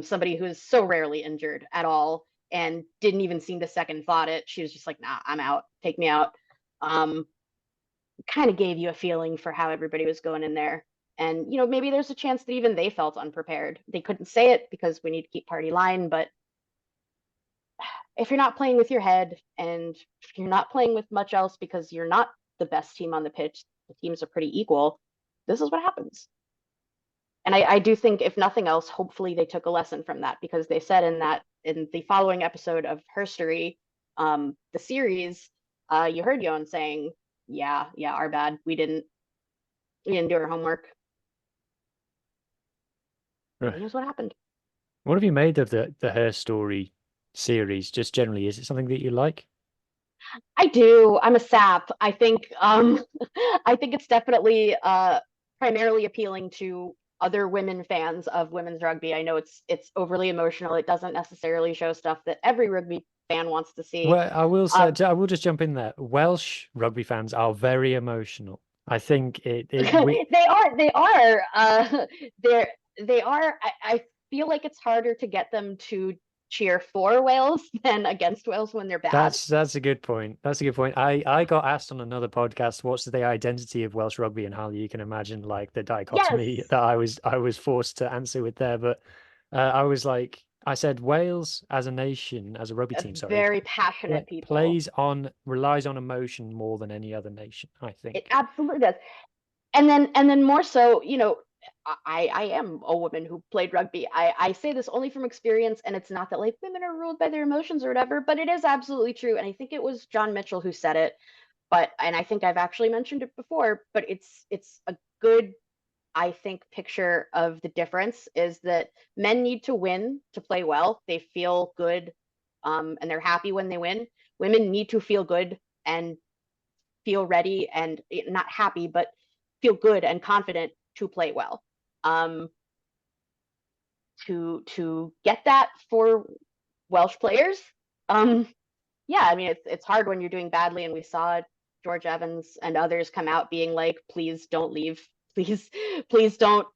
somebody who's so rarely injured at all and didn't even seem to second thought it. She was just like, nah, I'm out, take me out. Kind of gave you a feeling for how everybody was going in there. And, maybe there's a chance that even they felt unprepared. They couldn't say it because we need to keep party line, but if you're not playing with your head and if you're not playing with much else because you're not the best team on the pitch, the teams are pretty equal, this is what happens. And I do think, if nothing else, hopefully they took a lesson from that, because they said in the following episode of Herstory, the series, you heard Yon saying, yeah, our bad. We didn't do our homework. And here's what happened. What have you made of the Her Story series? Just generally, is it something that you like? I do. I'm a sap. I think I think it's definitely primarily appealing to other women fans of women's rugby. I know it's overly emotional. It doesn't necessarily show stuff that every rugby fan wants to see. Well, I will say, I will just jump in there. Welsh rugby fans are very emotional. I think we They are they are. I feel like it's harder to get them to cheer for Wales than against Wales when they're bad. that's a good point. That's a good point. I got asked on another podcast, what's the identity of Welsh rugby, and how you can imagine like the dichotomy Yes, that I was forced to answer with there. But I was like, I said Wales as a nation, as a rugby team, sorry, very passionate people. relies on emotion more than any other nation, I It think. absolutely does. And then more so, I am a woman who played rugby. I say this only from experience, and it's not that like women are ruled by their emotions or whatever, but it is absolutely true. And I think it was John Mitchell who said it, but and I think I've actually mentioned it before, but it's a good, I think, picture of the difference is that men need to win to play well. They feel good, and they're happy when they win. Women need to feel good and feel ready and not happy, but feel good and confident to play well. Um, to get that for Welsh players, yeah, I mean it's hard when you're doing badly, and we saw George Evans and others come out being like, please don't leave, please, please don't,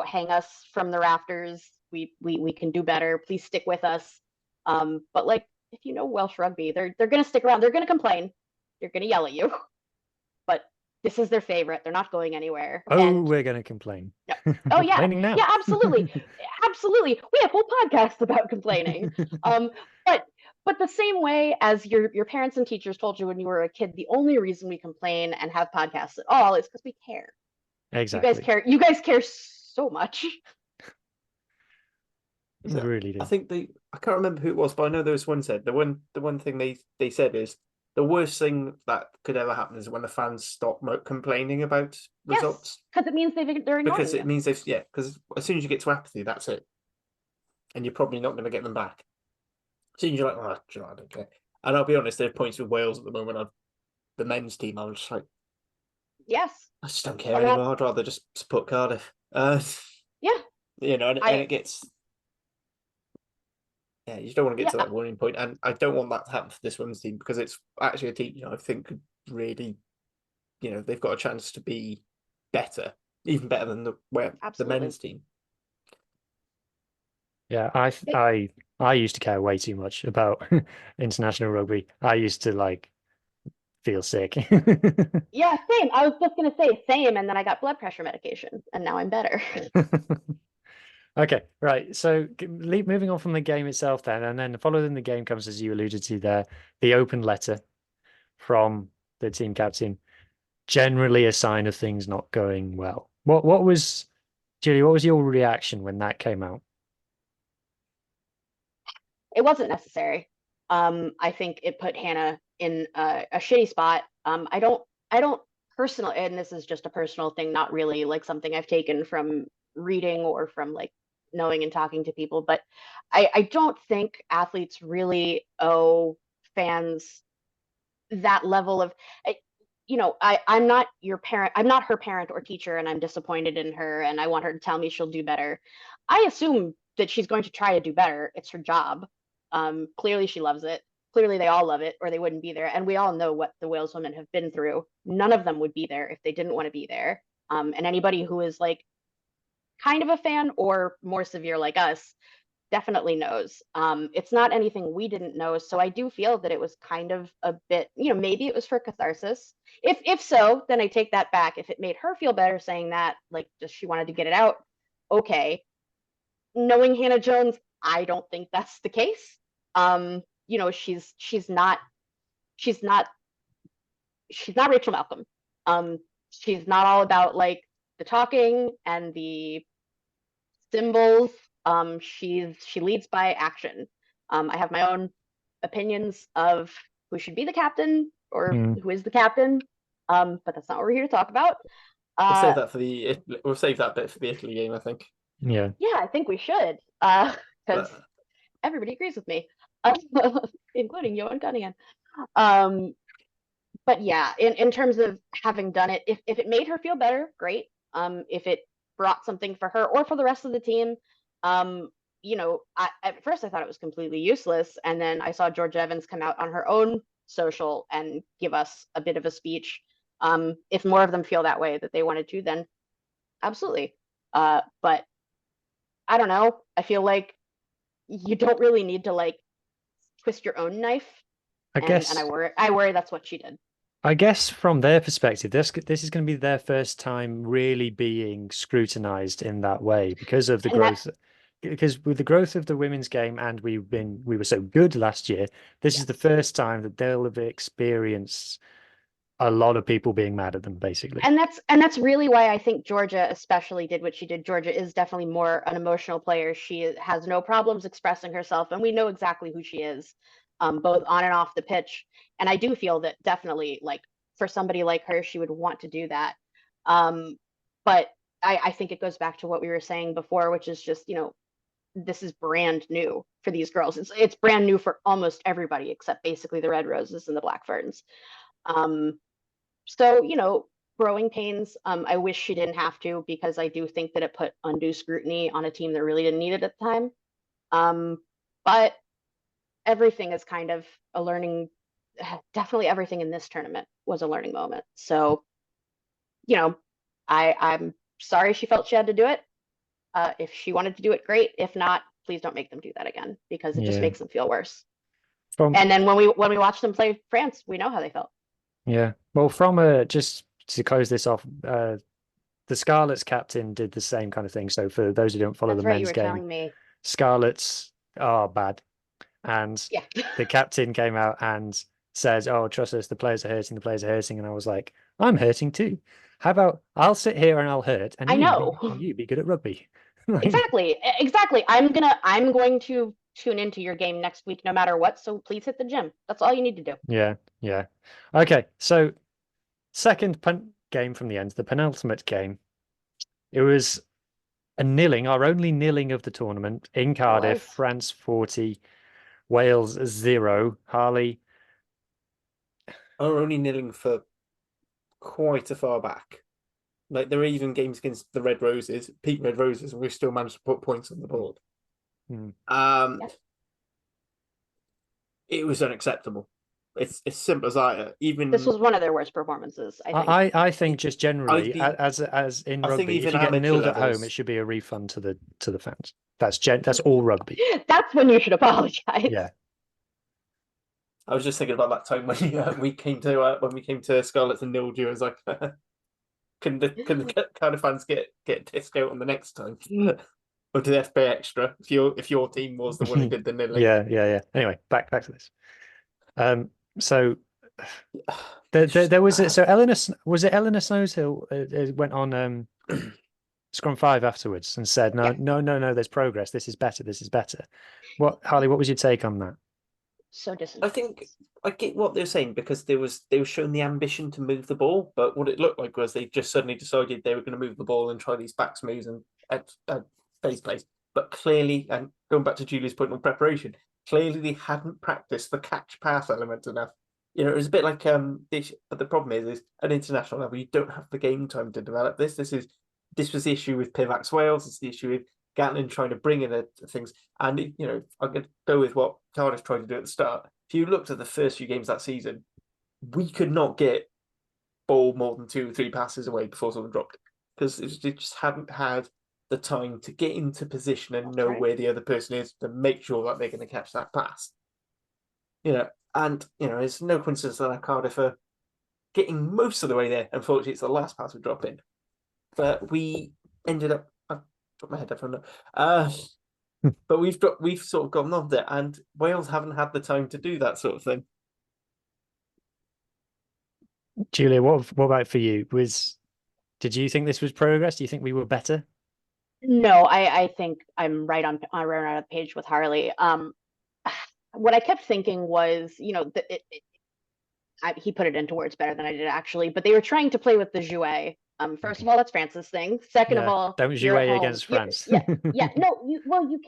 hang us from the rafters. We can do better. Please stick with us. But like if you know Welsh rugby, they're gonna stick around. They're gonna complain. They're gonna yell at you. But this is their favorite. They're not going anywhere. Oh, And we're going to complain. yeah. We're Oh yeah, complaining now. yeah, absolutely, absolutely. We have whole podcasts about complaining. Um, but the same way as your parents and teachers told you when you were a kid, the only reason we complain and have podcasts at all is because we care. You guys Exactly. care. You guys care so much. We really do. I think I can't remember who it was, but I know there was one said the one thing they said is the worst thing that could ever happen is when the fans stop complaining about results. Because it means they're ignoring Because you. it means because as soon as you get to apathy, that's it. And you're probably not going to get them back. As soon as you're like, oh, I don't care. And I'll be honest, there are points with Wales at the moment. The men's team, I'm just like, Yes. I just don't care anymore. I'd rather just support Cardiff. Yeah. And it gets. Yeah, you don't want to get to that warning point, and I don't want that to happen for this women's team because it's actually a team I think could really, they've got a chance to be better, even better than the men's team. Yeah, I used to care way too much about international rugby. I used to feel sick. Yeah, same. I was just gonna say same, and then I got blood pressure medication, and now I'm better. Okay, right. So moving on from the game itself then, and then following the game comes, as you alluded to there, the open letter from the team captain, generally a sign of things not going well. What was, Julie, what was your reaction when that came out? It wasn't necessary. I think it put Hannah in a shitty spot. I don't personally, and this is just a personal thing, not really like something I've taken from reading or from like knowing and talking to people, but I don't think athletes really owe fans that level of, I'm not your parent, I'm not her parent or teacher, and I'm disappointed in her, and I want her to tell me she'll do better. I assume that she's going to try to do better. It's her job. Clearly she loves it. Clearly they all love it, or they wouldn't be there. And we all know what the Wales women have been through. None of them would be there if they didn't want to be there. And anybody who is like kind of a fan or more severe like us definitely knows. It's not anything we didn't know. So I do feel that it was kind of a bit, maybe it was for catharsis. If so, then I take that back. If it made her feel better saying that, like just she wanted to get it out, okay. Knowing Hannah Jones, I don't think that's the case. She's not Rachel Malcolm. She's not all about like the talking and the symbols. She leads by action. I have my own opinions of who should be the captain or who is the captain, but that's not what we're here to talk about. We'll save that we'll save that bit for the Italy game, I think. Yeah, I think we should, because everybody agrees with me, including Johan Cunningham. But yeah, in terms of having done it, if it made her feel better, great. If it brought something for her or for the rest of the team, at first I thought it was completely useless, and then I saw George Evans come out on her own social and give us a bit of a speech. If more of them feel that way that they wanted to, then absolutely. But I don't know. I feel like you don't really need to like twist your own knife. And I worry that's what she did. I guess from their perspective, this is going to be their first time really being scrutinized in that way because of the growth. Because with the growth of the women's game, and we were so good last year, this is the first time that they'll have experienced a lot of people being mad at them, basically. And that's really why I think Georgia especially did what she did. Georgia is definitely more an emotional player. She has no problems expressing herself, and we know exactly who she is, both on and off the pitch. And I do feel that definitely, like, for somebody like her, she would want to do that. But I think it goes back to what we were saying before, which is just, this is brand new for these girls. It's brand new for almost everybody except basically the Red Roses and the Black Ferns. So, growing pains. I wish she didn't have to, because I do think that it put undue scrutiny on a team that really didn't need it at the time. But everything is kind of a learning. Definitely everything in this tournament was a learning moment. So, I'm sorry she felt she had to do it. If she wanted to do it, great. If not, please don't make them do that again, because it just makes them feel worse. And then when we watch them play France, we know how they felt. Yeah. Well, just to close this off, the Scarlets captain did the same kind of thing. So for those who don't follow That's the right, men's you were game, telling me. Scarlets are bad. And Yeah. the captain came out and said, "Oh, trust us, the players are hurting, the players are hurting." And I was like, "I'm hurting too. How about I'll sit here and I'll hurt, and I know. you be good at rugby." Exactly. I'm going to tune into your game next week no matter what, so please hit the gym. That's all you need to do. Yeah, yeah. Okay, so second game from the end, the penultimate game. It was a nilling, our only nilling of the tournament in Cardiff. France 40, Wales 0. Harley. Are only nilling for quite a far back. Like, there are even games against the Red Roses, Pete Red Roses, and we've still managed to put points on the board. It was unacceptable. It's simple as that. Even this was one of their worst performances, I think. I think just generally, as in rugby, if you get nilled at home, it should be a refund to the fans. That's all rugby. That's when you should apologize. Yeah. I was just thinking about that time when we came to Scarlets and nilled you. I was like, can the Cardiff fans get a discount on the next time? Or do they have to pay extra if your team was the one who did the nilling? Yeah. Anyway, back to this. So there was so Eleanor, was it Eleanor Snowshill went on Scrum 5 afterwards and said, no, there's progress. This is better. Harley, what was your take on that? So I think I get what they're saying, because they were showing the ambition to move the ball, but what it looked like was they just suddenly decided they were going to move the ball and try these back moves and phase plays. But clearly, and going back to Julia's point on preparation, clearly they hadn't practiced the catch pass element enough. It was a bit like but the problem is at international level you don't have the game time to develop this. This was the issue with Pivax Wales. It's the issue with Gatlin trying to bring in the things. And I'm going to go with what Cardiff tried to do at the start. If you looked at the first few games that season, we could not get ball more than 2 or 3 passes away before someone dropped it, because it just hadn't had the time to get into position and know where the other person is to make sure that they're going to catch that pass. It's no coincidence that Cardiff are getting most of the way there. Unfortunately, it's the last pass we drop in. But we ended up, I've dropped my head up from that. But we've sort of gotten on there, and Wales haven't had the time to do that sort of thing. Julia, what about for you? Did you think this was progress? Do you think we were better? No, I think I'm right on the page with Harley. What I kept thinking was, he put it into words better than I did actually, but they were trying to play with the jouet. First of all, that's France's thing. Second of all, don't jouet against France. No, you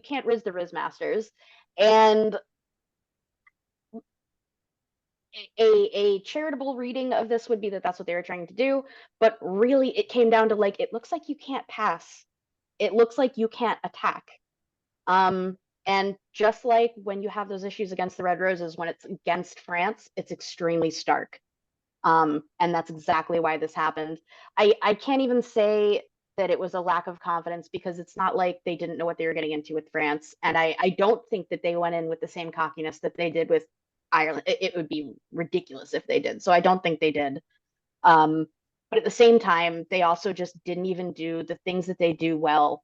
can't riz the Riz Masters. And a charitable reading of this would be that that's what they were trying to do, but really it came down to, it looks like you can't pass, it looks like you can't attack, and just like when you have those issues against the Red Roses, when it's against France, it's extremely stark, and that's exactly why this happened. I can't even say that it was a lack of confidence, because it's not like they didn't know what they were getting into with France, and I don't think that they went in with the same cockiness that they did with Ireland. It would be ridiculous if they did. So I don't think they did. But at the same time, they also just didn't even do the things that they do well.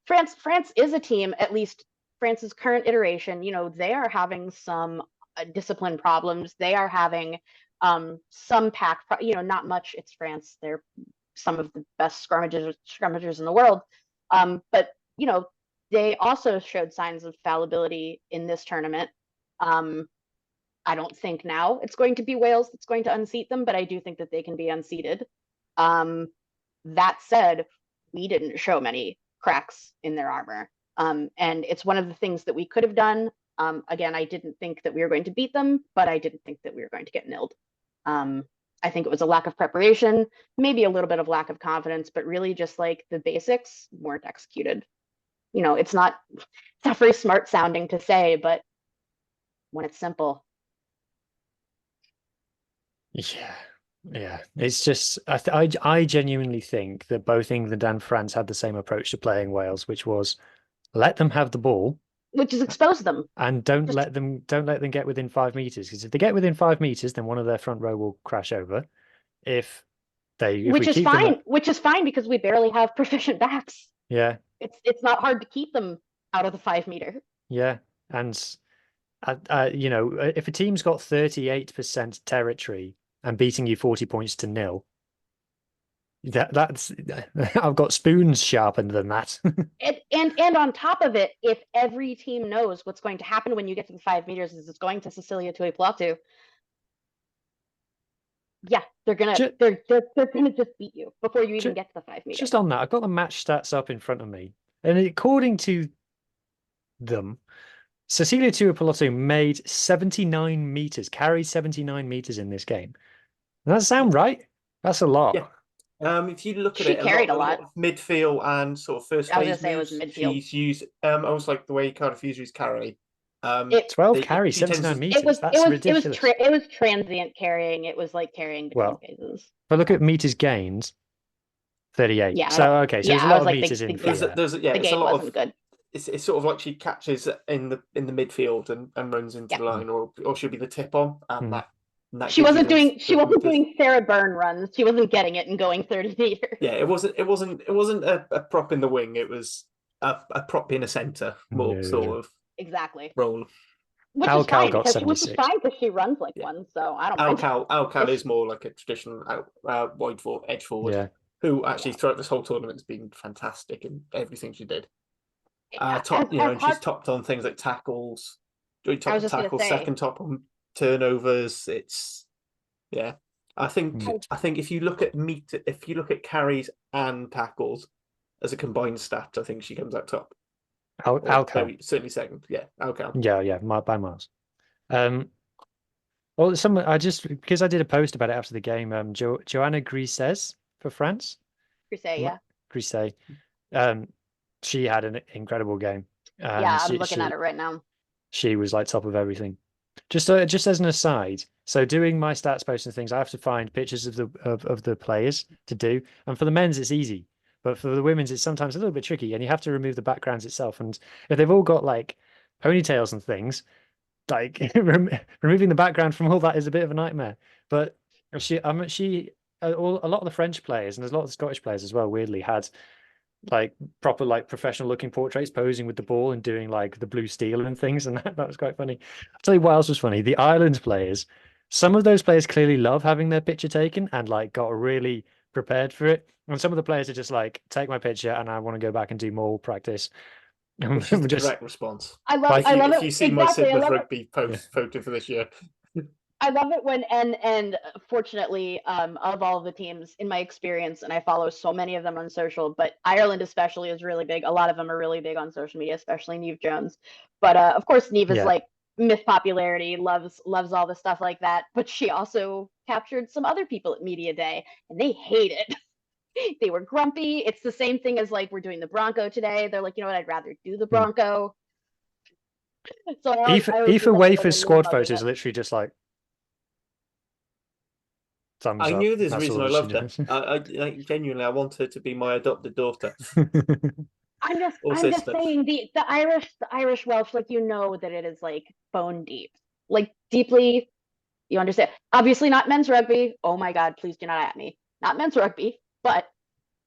France is a team, at least France's current iteration, they are having some discipline problems. They are having some not much. It's France. They're some of the best scrummagers in the world. But they also showed signs of fallibility in this tournament. I don't think now it's going to be Wales that's going to unseat them, but I do think that they can be unseated. That said, we didn't show many cracks in their armor. And it's one of the things that we could have done. Again, I didn't think that we were going to beat them, but I didn't think that we were going to get nilled. I think it was a lack of preparation, maybe a little bit of lack of confidence, but really just like the basics weren't executed. It's not very smart sounding to say, but when it's simple. Yeah. It's just I genuinely think that both England and France had the same approach to playing Wales, which was let them have the ball, which is expose them, and don't let them get within 5 meters. Because if they get within 5 meters, then one of their front row will crash over. Which is fine because we barely have proficient backs. Yeah, it's not hard to keep them out of the 5 meter. Yeah, and if a team's got 38% territory and beating you 40 points to nil, that's I've got spoons sharpened than that. and on top of it, if every team knows what's going to happen when you get to the 5 meters is it's going to Sicilia to a Plateau, yeah, they're gonna just beat you before you even get to the 5 meters. Just on that, I've got the match stats up in front of me, and according to them, Cecilia Tuipulotu made 79 meters, carried 79 meters in this game. Does that sound right? That's a lot. Yeah. If you look at it, carried a lot of midfield and sort of first phase moves, she's used almost like the way Cardiff Fuseries carry. 12 carries, 79 meters. That's ridiculous. It was transient carrying. It was like carrying between phases. If I look at meters gained, 38. Yeah. So okay, so there's a lot of meters in there. The game wasn't good. It's sort of like she catches in the midfield and runs into the line, or she'll be the tip on, and that she wasn't doing Sarah Byrne runs. She wasn't getting it and going 30 meters. Yeah, it wasn't a prop in the wing. It was a prop in a centre, more sort of exactly role. Which is fine because she runs like one, so I don't mind. Alcal is more like a traditional wide forward, edge forward, who actually throughout this whole tournament has been fantastic in everything she did. And she's topped on things like tackles, second top on turnovers. I think if you look at carries and tackles as a combined stat, I think she comes out top. Alcal certainly second. Yeah, Alcal. Yeah, by miles. Well, because I did a post about it after the game. Joanna Grises for France. Grises. She had an incredible game. I'm looking at it right now. She was like top of everything. Just as an aside, so doing my stats posts and things, I have to find pictures of the players to do. And for the men's, it's easy, but for the women's, it's sometimes a little bit tricky, and you have to remove the backgrounds itself. And if they've all got like ponytails and things, like removing the background from all that is a bit of a nightmare. But a lot of the French players and there's a lot of the Scottish players as well, weirdly, had like proper like professional looking portraits posing with the ball and doing like the blue steel and things, and that was quite funny. I'll tell you what else was funny. The Ireland players, some of those players clearly love having their picture taken and like got really prepared for it, and some of the players are just like, take my picture and I want to go back and do more practice. Which is the direct response. I love it. If you see my Sigma rugby post photo for this year. I love it when and fortunately, of all the teams in my experience, and I follow so many of them on social, but Ireland especially is really big. A lot of them are really big on social media, especially Niamh Jones. But of course, Niamh is like myth popularity, loves all the stuff like that. But she also captured some other people at Media Day, and they hate it. They were grumpy. It's the same thing as like we're doing the Bronco today. They're like, you know what? I'd rather do the Bronco. So Aoife Wafer's squad photos is literally just like. I knew there's a reason I loved her. I genuinely, I want her to be my adopted daughter. I'm just saying the Irish Welsh, like, you know that it is like bone deep, like deeply. You understand? Obviously not men's rugby. Oh my God, please do not at me. Not men's rugby, but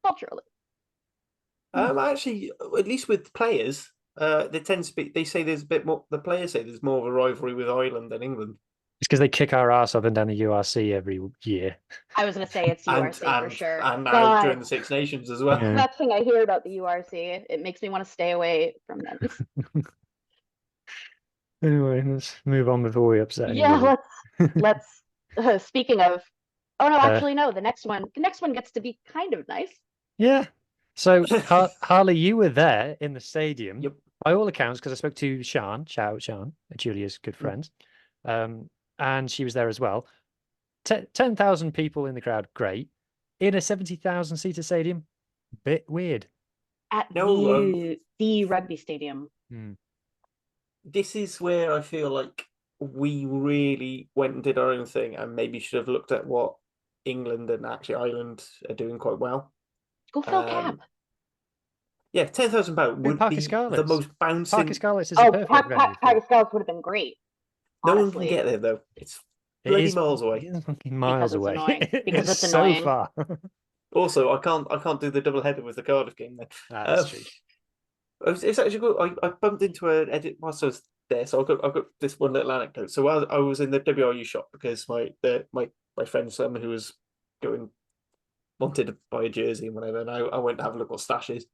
culturally. Actually, at least with players, There tends to be. They say there's a bit more. The players say there's more of a rivalry with Ireland than England, It's because they kick our ass up and down the URC every year. I was gonna say it's and URC for and sure. and now God, during the Six Nations as well. Yeah. that thing I hear about the URC, it makes me want to stay away from them. Anyway, let's move on before we upset Yeah, anybody. let's. Speaking of, oh no, Uh, actually no. The next one gets to be kind of nice. Yeah. So, Harley, you were there in the stadium. Yep. By all accounts, because I spoke to Sean, shout out Sean, Julia's good friend, and she was there as well. 10,000 people in the crowd, great. In a 70,000 seater stadium, bit weird. At No, the rugby stadium. This is where I feel like we really went and did our own thing, and maybe should have looked at what England and actually Ireland are doing quite well. Go Phil Cap. Yeah, £10,000 would Parc be y the Scarlets. most bouncing. Parc y Scarlets is a Oh, perfect venue for it. Tiger Scouts would have been great. No one Honestly, can get there though. It's It bloody is miles away. It is fucking miles it's away. annoying. Because it's so annoying. far. Also, I can't do the double header with the Cardiff game then. That's true. It's actually good. I bumped into an edit whilst I was there, so I've got this one little anecdote. So I was in the WRU shop because my friend someone who was wanted to buy a jersey and whatever, and I went to have a look what stash is.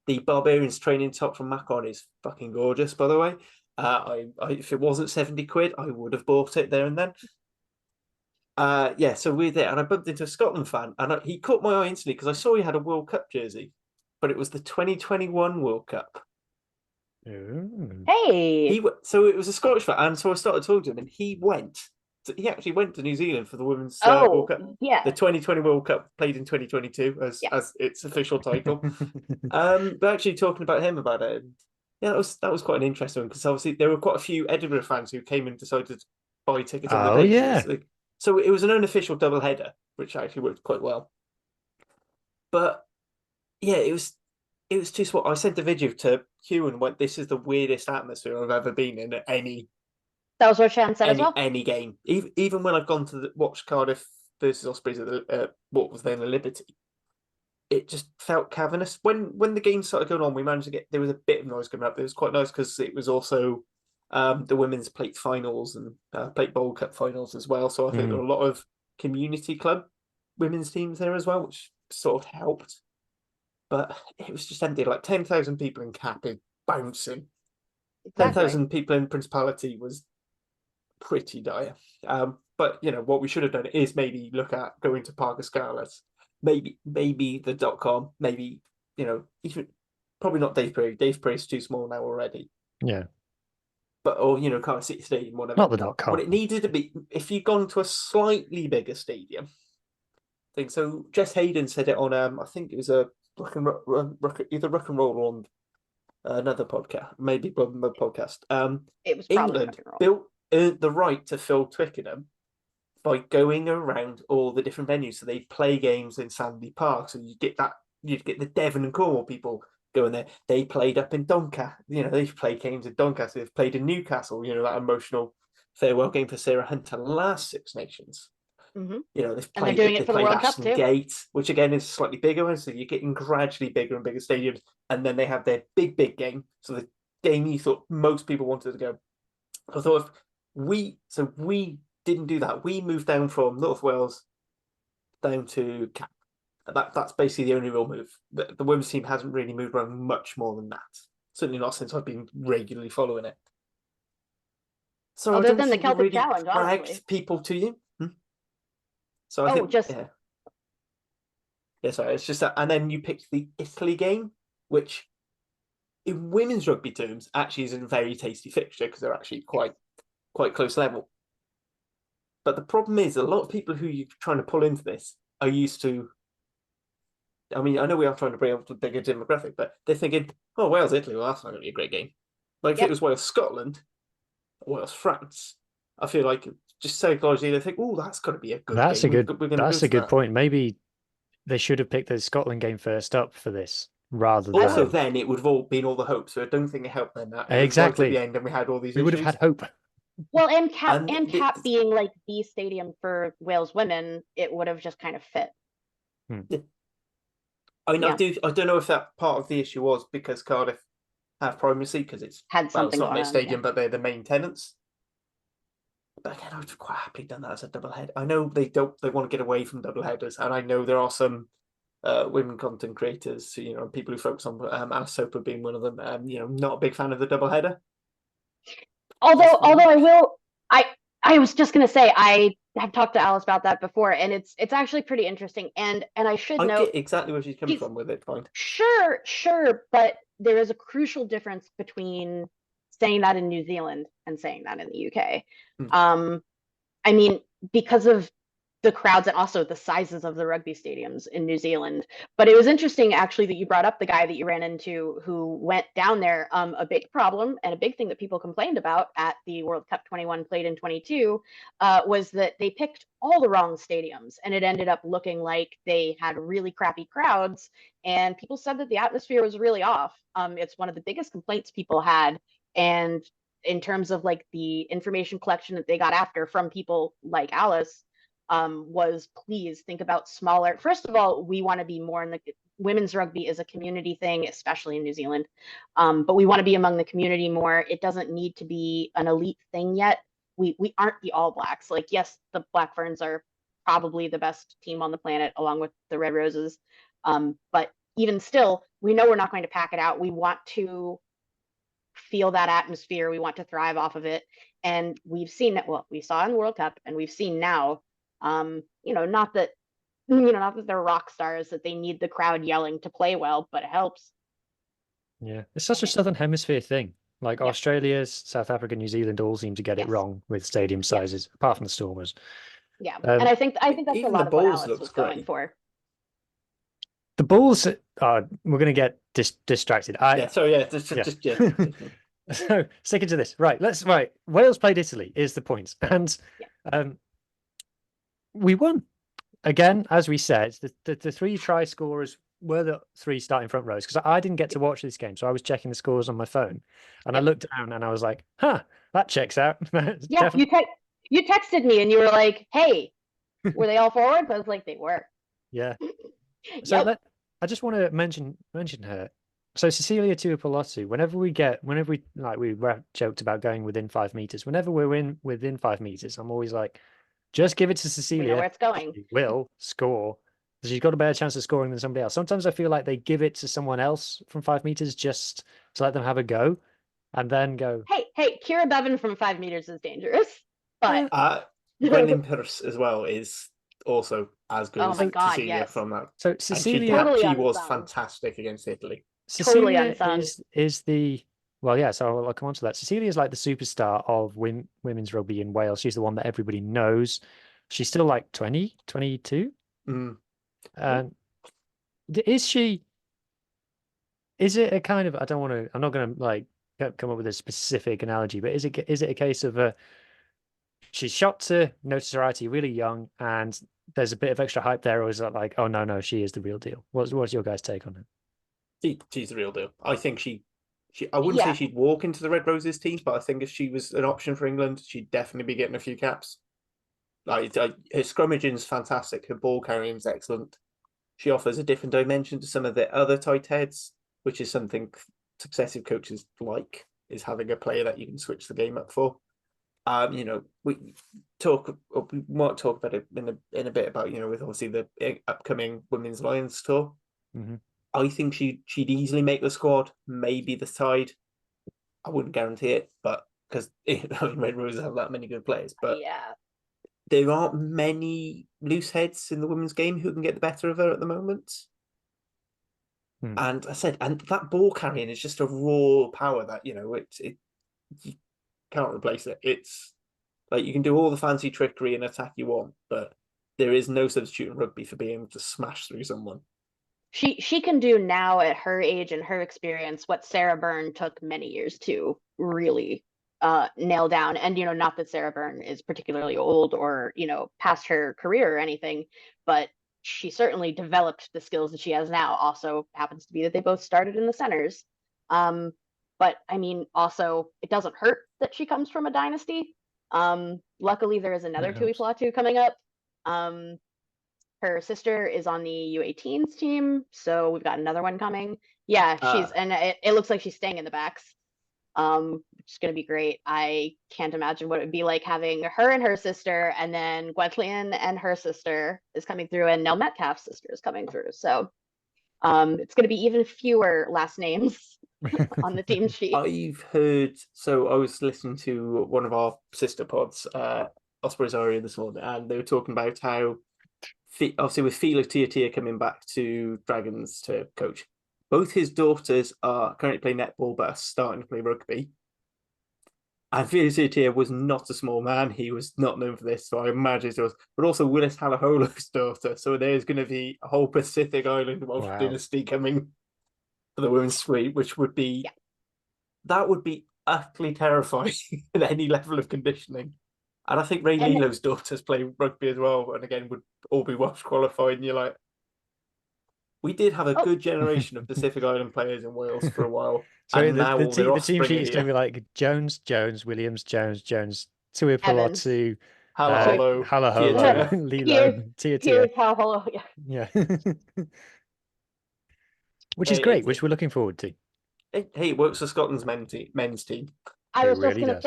The Barbarians training top from Macron is fucking gorgeous, by the way. If it wasn't £70, I would have bought it there and then. Yeah, so we're there, and I bumped into a Scotland fan, and he caught my eye instantly because I saw he had a World Cup jersey, but it was the 2021 World Cup. Ooh. Hey, So it was a Scottish fan, and so I started talking to him, and he actually went to New Zealand for the Women's World Cup. yeah. The 2020 World Cup played in 2022 as its official title. But actually talking about him about it, yeah, that was quite an interesting one because obviously there were quite a few Edinburgh fans who came and decided to buy tickets on the day. Yeah. So it was an unofficial double header, which actually worked quite well. But yeah, it was too small. I sent a video to Hugh and went, "This is the weirdest atmosphere I've ever been in at any." That was what Shan said as well. Any game, even when I've gone to watch Cardiff versus Ospreys at what was then a Liberty, it just felt cavernous. When the game started going on, we managed to get there was a bit of noise coming up. It was quite nice because it was also the women's plate finals and plate bowl cup finals as well. So I think there were a lot of community club women's teams there as well, which sort of helped. But it was just empty. Like 10,000 people in Cappy bouncing. Exactly. 10,000 people in Principality was pretty dire. But what we should have done is maybe look at going to Parc y Scarlets, maybe the .com, maybe even probably not Dave Perry. Dave Perry's too small now already. Yeah. But Cardiff City Stadium, whatever. Not the .com. What it needed to be, if you'd gone to a slightly bigger stadium. I think so. Jess Hayden said it on I think it was a either Rock and Roll or on another podcast, maybe Blood and Mud podcast. It was probably England earned the right to fill Twickenham by going around all the different venues. So they play games in Sandy Park. So you'd get the Devon and Cornwall people going there. They played up in Doncaster. They've played games in Doncaster. They've played in Newcastle. that emotional farewell game for Sarah Hunter last Six Nations. Mm-hmm. They've played, and they're doing it for the World Cup Ashton too. Gate, which again is a slightly bigger one. So you're getting gradually bigger and bigger stadiums, and then they have their big game. So the game you thought most people wanted to go. I thought if we didn't do that. We moved down from North Wales down to Cap. That's basically the only real move. The women's team hasn't really moved around much more than that. Certainly not since I've been regularly following it. So Other I don't than the think Celtic really Challenge, dragged honestly. people to you. So I think sorry, it's just that, and then you picked the Italy game, which in women's rugby terms actually is a very tasty fixture because they're actually quite close level. But the problem is a lot of people who you're trying to pull into this are used to. I mean, I know we are trying to bring up a bigger demographic, but they're thinking, "Oh, Wales, Italy, well, that's not going to be a great game." Like if it was Wales, Scotland, or Wales, France, I feel like just psychologically they think, "Oh, that's got to be a good game." That's a good point. Maybe they should have picked the Scotland game first up for this rather than. Also, then it would have all been all the hope. So I don't think it helped then that Exactly right at the end, and we had all these. We would have had hope. Well, and Cap being like the stadium for Wales women, it would have just kind of fit. I mean, I don't know if that part of the issue was because Cardiff have primacy because it's Had it's something not going their on. stadium, but they're the main tenants. But again, I've quite happily done that as a double head. I know they want to get away from double headers, and I know there are some women content creators, who, people who focus on Alice Soper being one of them. Not a big fan of the double header. Although I was just gonna say I have talked to Alice about that before, and it's actually pretty interesting. And I should I note get exactly where she's coming from with it. Fine. Sure, but there is a crucial difference between saying that in New Zealand and saying that in the UK. Hmm. I mean, because of the crowds and also the sizes of the rugby stadiums in New Zealand. But it was interesting actually that you brought up the guy that you ran into who went down there. A big problem and a big thing that people complained about at the World Cup 21 played in 22 was that they picked all the wrong stadiums, and it ended up looking like they had really crappy crowds. And people said that the atmosphere was really off. It's one of the biggest complaints people had. And in terms of like the information collection that they got after from people like Alice, was please think about smaller. First of all, we want to be more in the women's rugby is a community thing, especially in New Zealand. But we want to be among the community more. It doesn't need to be an elite thing yet. We aren't the All Blacks. Like, yes, the Black Ferns are probably the best team on the planet, along with the Red Roses. But even still, we know we're not going to pack it out. We want to feel that atmosphere. We want to thrive off of it. And we've seen that, well, we saw in the World Cup, and we've seen now, not that they're rock stars, that they need the crowd yelling to play well, but it helps. Yeah, it's such a Southern Hemisphere thing. Like Yep. Australia, South Africa, New Zealand all seem to get it Yes. wrong with stadium sizes, apart from the Stormers. Yeah, and I think that's a Even lot the of what Bulls Alice looks was going great. for. The Bulls, we're going to get distracted. So sticking to this, right? Wales played Italy is the point, and we won again, as we said. The three try scorers were the three starting front rows, because I didn't get to watch this game, so I was checking the scores on my phone, and I looked down and I was like, "Huh, that checks out." Yeah, you texted me and you were like, "Hey, were they all forwards?" I was like, "They were." Yeah. So Yep. I just want to mention her. So Cecilia Tuipulotu, whenever we joked about going within 5 meters, whenever we're within 5 meters, I'm always like, just give it to We know Cecilia. where it's going. She will score. She's got a better chance of scoring than somebody else. Sometimes I feel like they give it to someone else from 5 meters just to let them have a go, and then go. Hey, Kira Bevan from 5 meters is dangerous, but Brendan Pierce as well is also as good oh as my God, Cecilia yes. from that. So And Cecilia Totally she was unsung. fantastic against Italy. Totally Cecilia unsung. is the well, yeah. So I'll come on to that. Cecilia is like the superstar of women's rugby in Wales. She's the one that everybody knows. She's still like 20, 22. Mm. Is she? Is it a kind of? I don't want to. I'm not going to like come up with a specific analogy, but is it a case of she's shot to notoriety really young, and there's a bit of extra hype there, or is that like, oh no, she is the real deal? What's your guys' take on it? She's the real deal. I think I wouldn't say she'd walk into the Red Roses team, but I think if she was an option for England, she'd definitely be getting a few caps. Like her scrummaging is fantastic. Her ball carrying is excellent. She offers a different dimension to some of the other tight heads, which is something successive coaches like, is having a player that you can switch the game up for. We might talk about it in a bit about, with obviously the upcoming Women's Lions tour. Mm-hmm. I think she'd easily make the squad, maybe the side. I wouldn't guarantee it, but because Red Roses have that many good players, but there aren't many loose heads in the women's game who can get the better of her at the moment. And I said, and that ball carrying is just a raw power that you can't replace it. It's like you can do all the fancy trickery and attack you want, but there is no substitute in rugby for being able to smash through someone. She can do now at her age and her experience what Sarah Byrne took many years to really nail down. And not that Sarah Byrne is particularly old or past her career or anything, but she certainly developed the skills that she has now. Also happens to be that they both started in the centers. But I mean, also it doesn't hurt that she comes from a dynasty. Luckily there is another Tuipulotu coming up. Her sister is on the U18s team, so we've got another one coming. Yeah, Uh, and it looks like she's staying in the backs, which is going to be great. I can't imagine what it would be like having her and her sister, and then Gwenllian and her sister is coming through, and Nell Metcalf's sister is coming through. So it's going to be even fewer last names on the team sheet. I've heard. So I was listening to one of our sister pods, Ospreys Aria, this morning, and they were talking about how, obviously, with Felix Tia coming back to Dragons to coach, both his daughters are currently playing netball, but are starting to play rugby. And Felix Tia was not a small man; he was not known for this, so I imagine it was. But also Willis Halaholo's daughter, so there's going to be a whole Pacific Island Welsh dynasty coming for the women's suite, which would be that would be utterly terrifying at any level of conditioning. And I think Ray Lilo's daughters play rugby as well, and again would all be Welsh qualified. And you're like, we did have a good generation of Pacific Island players in Wales for a while. So and now all their the team offspring sheet are is going to here. be like Jones, Williams, Jones, Evans. Tuipulotu, Halaholo, Halaholo, Tia. Lilo, Tia. Here's how hello. Yeah. Yeah. Which is great, which we're looking forward to. Hey, it works for Scotland's men's team. I It was just really gonna does.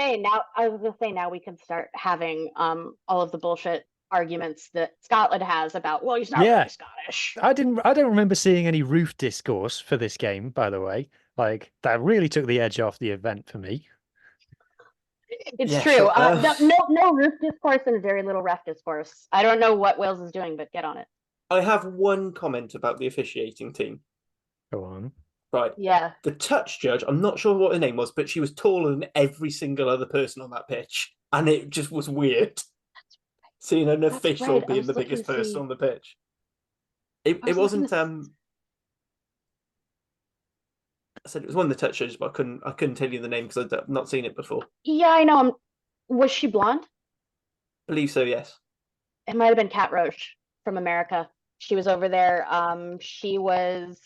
say now we can start having all of the bullshit arguments that Scotland has about, well, he's not Yeah. really Scottish. I don't remember seeing any roof discourse for this game, by the way. Like that really took the edge off the event for me. It's Yeah, true. sure. No roof discourse and very little ref discourse. I don't know what Wales is doing, but get on it. I have one comment about the officiating team. Go on. Right. Yeah. The touch judge, I'm not sure what her name was, but she was taller than every single other person on that pitch. And it just was weird seeing an official being the biggest person on the pitch. It wasn't I said it was one of the touch judges, but I couldn't tell you the name because I've not seen it before. Yeah, I know. Was she blonde? I believe so, yes. It might have been Kat Roche from America. She was over there. She was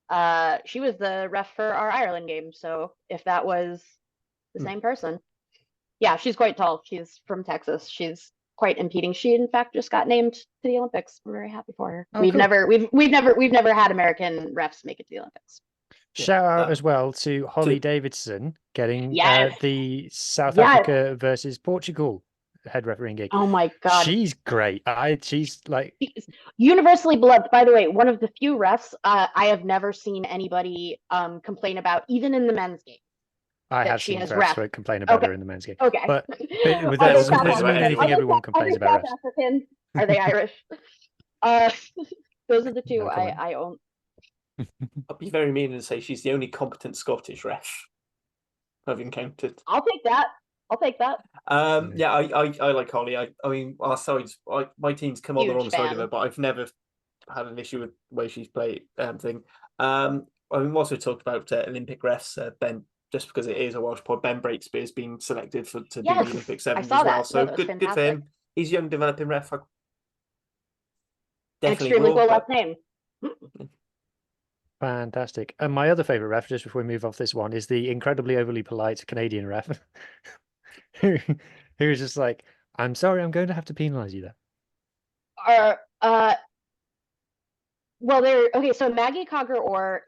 the ref for our Ireland game. So if that was the same person, yeah, she's quite tall. She's from Texas. She's quite impeding. She in fact just got named to the Olympics. I'm very happy for her. Oh, we've cool. never had American refs make it to the Olympics. Shout out as well to Holly Davidson getting the South Africa versus Portugal head refereeing gig. Oh my god, she's great. She's like universally beloved. By the way, one of the few refs I have never seen anybody complain about, even in the men's game. I have seen refs complain about her in the men's game. Okay, but with that doesn't mean anything. Everyone complains about refs. South African? Are they Irish? Those are the two I own. I'll be very mean and say she's the only competent Scottish ref I've encountered. I'll take that. Yeah, I like Holly. I mean, our sides, my team's come on the wrong side of her, but I've never had an issue with the way she's played thing. I mean, we also talked about Olympic refs. Ben, just because it is a Welsh pod, Ben Breakspear's been selected to do the Olympic Sevens as well. So good for him. He's a young developing ref. Extremely cool last name. Fantastic. And my other favourite ref, just before we move off this one, is the incredibly overly polite Canadian ref who's just like, I'm sorry, I'm going to have to penalise you there. So Maggie Cogger-Orr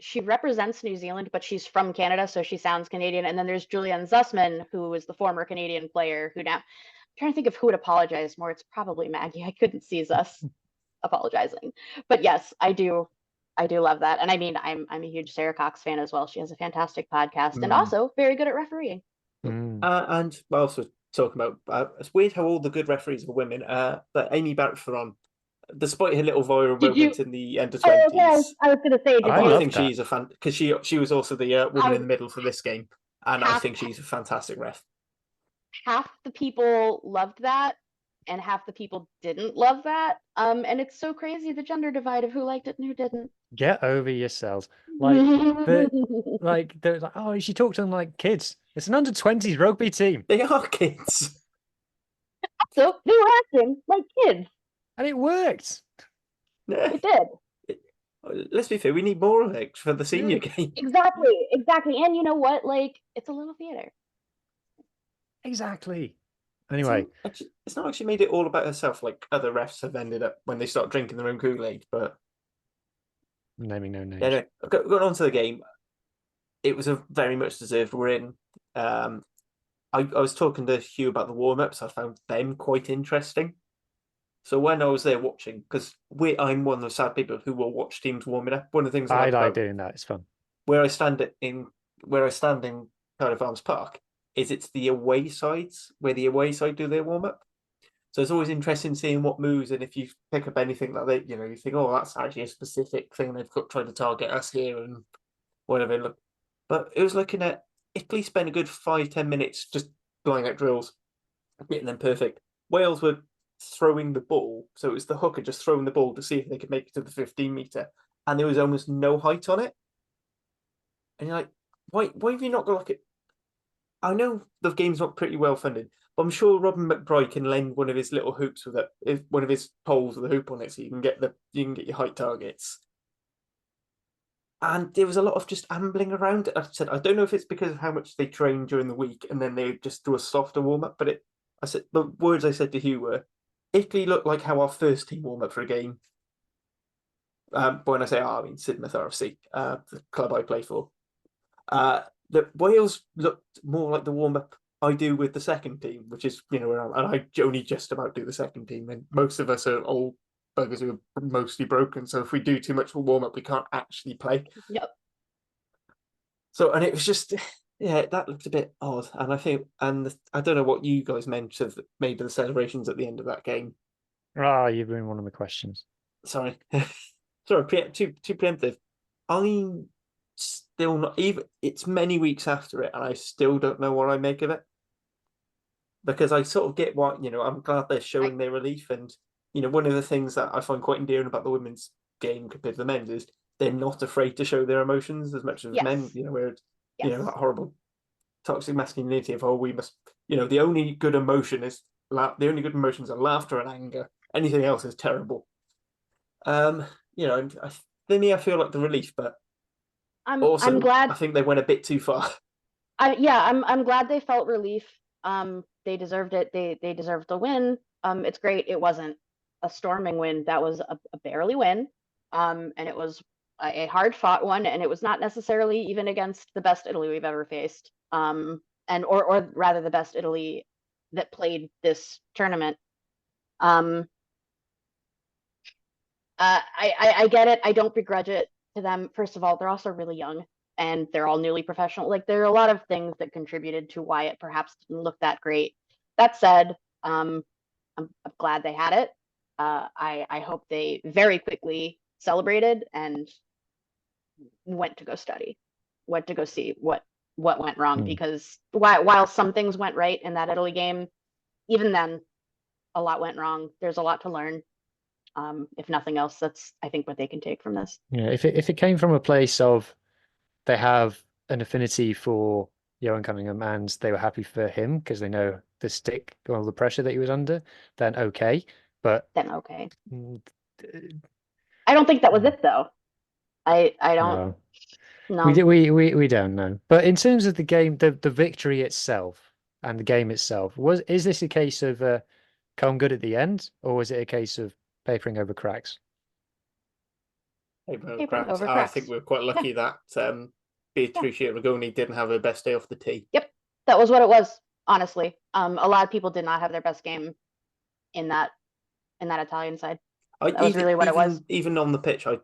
she represents New Zealand, but she's from Canada, so she sounds Canadian. And then there's Julianne Zussman, who is the former Canadian player, who now, I'm trying to think of who would apologize more. It's probably Maggie. I couldn't see Zuss apologizing. But yes, I do love that. And I mean, I'm a huge Sarah Cox fan as well. She has a fantastic podcast and also very good at refereeing. And also talking about, it's weird how all the good referees are women. But Amy Barrett-Ferron, despite her little viral moment in the under-20s. Oh, yes. I was going to say, I think she's a fan, because she was also the woman in the middle for this game. And I think she's a fantastic ref. Half the people loved that, and half the people didn't love that. And it's so crazy, the gender divide of who liked it and who didn't. Get over yourselves. They're like, oh, she talked to them like kids. It's an under-20s rugby team. They are kids. So they were acting like kids. And it worked. It did. Let's be fair, we need more of it for the senior game. Exactly. And you know what? Like, it's a little theatre. Exactly. Anyway. It's not actually made it all about herself like other refs have ended up when they start drinking their own Kool-Aid, but... naming no names. Yeah, no, going on to the game, it was a very much deserved win. I was talking to Hugh about the warm-ups. I found them quite interesting. So when I was there watching, because I'm one of the sad people who will watch teams warming up. One of the things I like doing that. It's fun. where I stand in Cardiff Arms Park is it's the away sides where the away side do their warm-up. So it's always interesting seeing what moves, and if you pick up anything that they, you think, oh, that's actually a specific thing they've got trying to target us here and whatever. Look, but it was looking at Italy spent a good 5-10 minutes just blowing out drills, getting them perfect. Wales were throwing the ball, so it was the hooker just throwing the ball to see if they could make it to the 15-meter, and there was almost no height on it. And you're like, why have you not got like it? I know the game's not pretty well funded, but I'm sure Robin McBride can lend one of his little hoops with it, one of his poles with a hoop on it, so you can get your height targets. And there was a lot of just ambling around. I said I don't know if it's because of how much they train during the week, and then they just do a softer warm up. But I said the words I said to Hugh were, Italy looked like how our first team warm up for a game. But when I say I mean Sidmouth RFC, the club I play for. The Wales looked more like the warm up I do with the second team, which is and I only just about do the second team, and most of us are old buggers who are mostly broken. So if we do too much for warm up, we can't actually play. Yep. So and it was just that looked a bit odd, and I think I don't know what you guys meant of maybe the celebrations at the end of that game. You've been one of the questions. Sorry, too preemptive. I'm still not even. It's many weeks after it, and I still don't know what I make of it. Because I sort of get what I'm glad they're showing their relief, and one of the things that I find quite endearing about the women's game compared to the men's is they're not afraid to show their emotions as much as men. Where it's, that horrible toxic masculinity of we must. The only good emotion is the only good emotions are laughter and anger. Anything else is terrible. For me, I feel like the relief, but I'm glad. I think they went a bit too far. I'm glad they felt relief. They deserved it. They deserved the win. It's great. It wasn't a storming win. That was a barely win. And it was a hard fought one, and it was not necessarily even against the best Italy we've ever faced. Or rather the best Italy that played this tournament. I get it. I don't begrudge it to them. First of all, they're also really young, and they're all newly professional. Like, there are a lot of things that contributed to why it perhaps didn't look that great. That said, I'm glad they had it. I hope they very quickly celebrated and went to go study, went to go see what went wrong. Because while some things went right in that Italy game, even then, a lot went wrong. There's a lot to learn. If nothing else, that's, I think, what they can take from this. Yeah, if it came from a place of they have an affinity for Johan Cunningham and they were happy for him because they know the stick or the pressure that he was under, then okay. But then okay. I don't think that was it, though. I don't. No. We don't know. But in terms of the game, the victory itself and the game itself, is this a case of come good at the end, or was it a case of papering over cracks? Papering over cracks. I think we're quite lucky that Beatrice Rigoni didn't have her best day off the tee. Yep, that was what it was. Honestly, a lot of people did not have their best game in that Italian side. That was really what it was. Even on the pitch, I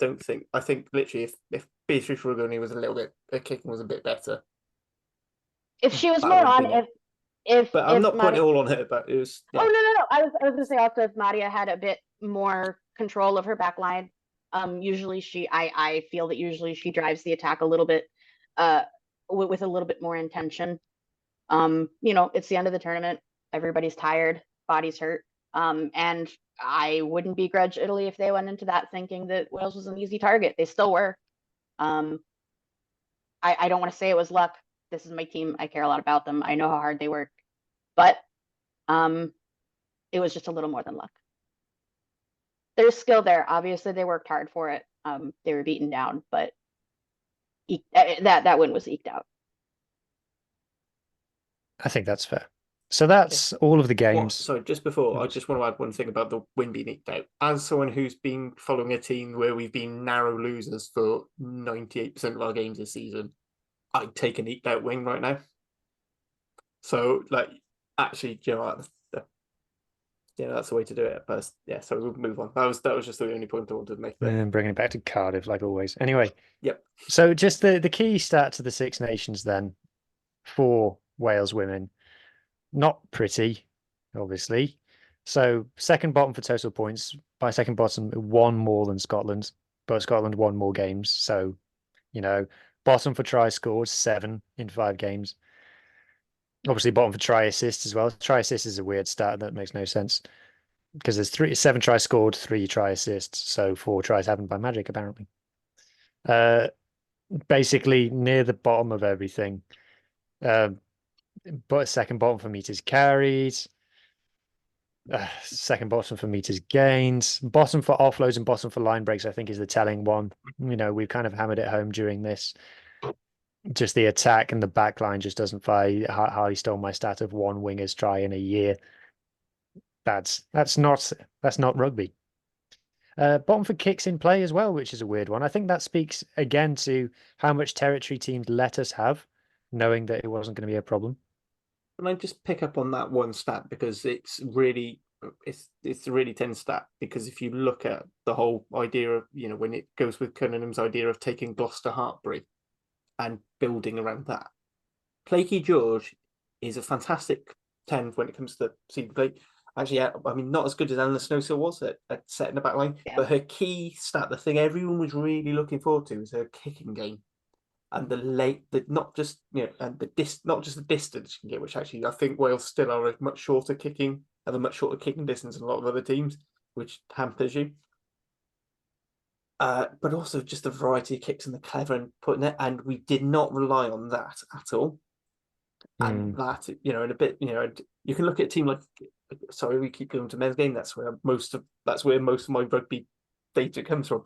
think literally if Beatrice Rigoni was a little bit, her kicking was a bit better. If she was more on, but I'm not putting it all on her. But it was. Yeah. Oh no! I was going to say also, if Madia had a bit more control of her back line, usually I feel that usually she drives the attack a little bit, with a little bit more intention. It's the end of the tournament. Everybody's tired. Body's hurt. And I wouldn't begrudge Italy if they went into that thinking that Wales was an easy target. They still were. I don't want to say it was luck. This is my team. I care a lot about them. I know how hard they work. But it was just a little more than luck. There's skill there. Obviously, they worked hard for it. They were beaten down, but that win was eked out. I think that's fair. So that's all of the What? games. Sorry, just before, I Oops. just want to add one thing about the win being eked out. As someone who's been following a team where we've been narrow losers for 98% of our games this season, I'd take an eked out win right now. So, like, actually, you know what? Yeah, that's the way to do it. But yeah, so we'll move on. That was just the only point I wanted to make there. And bringing it back to Cardiff, like always. Anyway, Yep. so just the key stat to the Six Nations then for Wales women. Not pretty, obviously. So second bottom for total points. By second bottom, one more than Scotland, but Scotland won more games. So, bottom for tries scored, 7 in 5 games. Obviously, bottom for try assists as well. Try assists is a weird stat that makes no sense because there's 7 tries scored, 3 try assists. So 4 tries happened by magic, apparently. Basically near the bottom of everything. But second bottom for meters carried. Second bottom for meters gained. Bottom for offloads and bottom for line breaks, I think, is the telling one. We've kind of hammered it home during this. Just the attack and the back line just doesn't fire. Harley stole my stat of 1 winger's try in a year. That's not rugby. Bottom for kicks in play as well, which is a weird one. I think that speaks again to how much territory teams let us have, knowing that it wasn't going to be a problem. Can I just pick up on that one stat because it's a really tense stat, because if you look at the whole idea of, when it goes with Cunningham's idea of taking Gloucester Hartbury and building around that, Blakey George is a fantastic 10 when it comes to seed play. Actually, I mean, not as good as Anna Snowsill was at setting the back line, but her key stat, the thing everyone was really looking forward to, was her kicking game. And not just the distance you can get, which actually I think Wales still are a much shorter kicking distance than a lot of other teams, which hampers you. But also just the variety of kicks and the clever and putting it, and we did not rely on that at all. And that, in a bit, you can look at a team like, sorry, we keep going to men's game. That's where most of my rugby data comes from.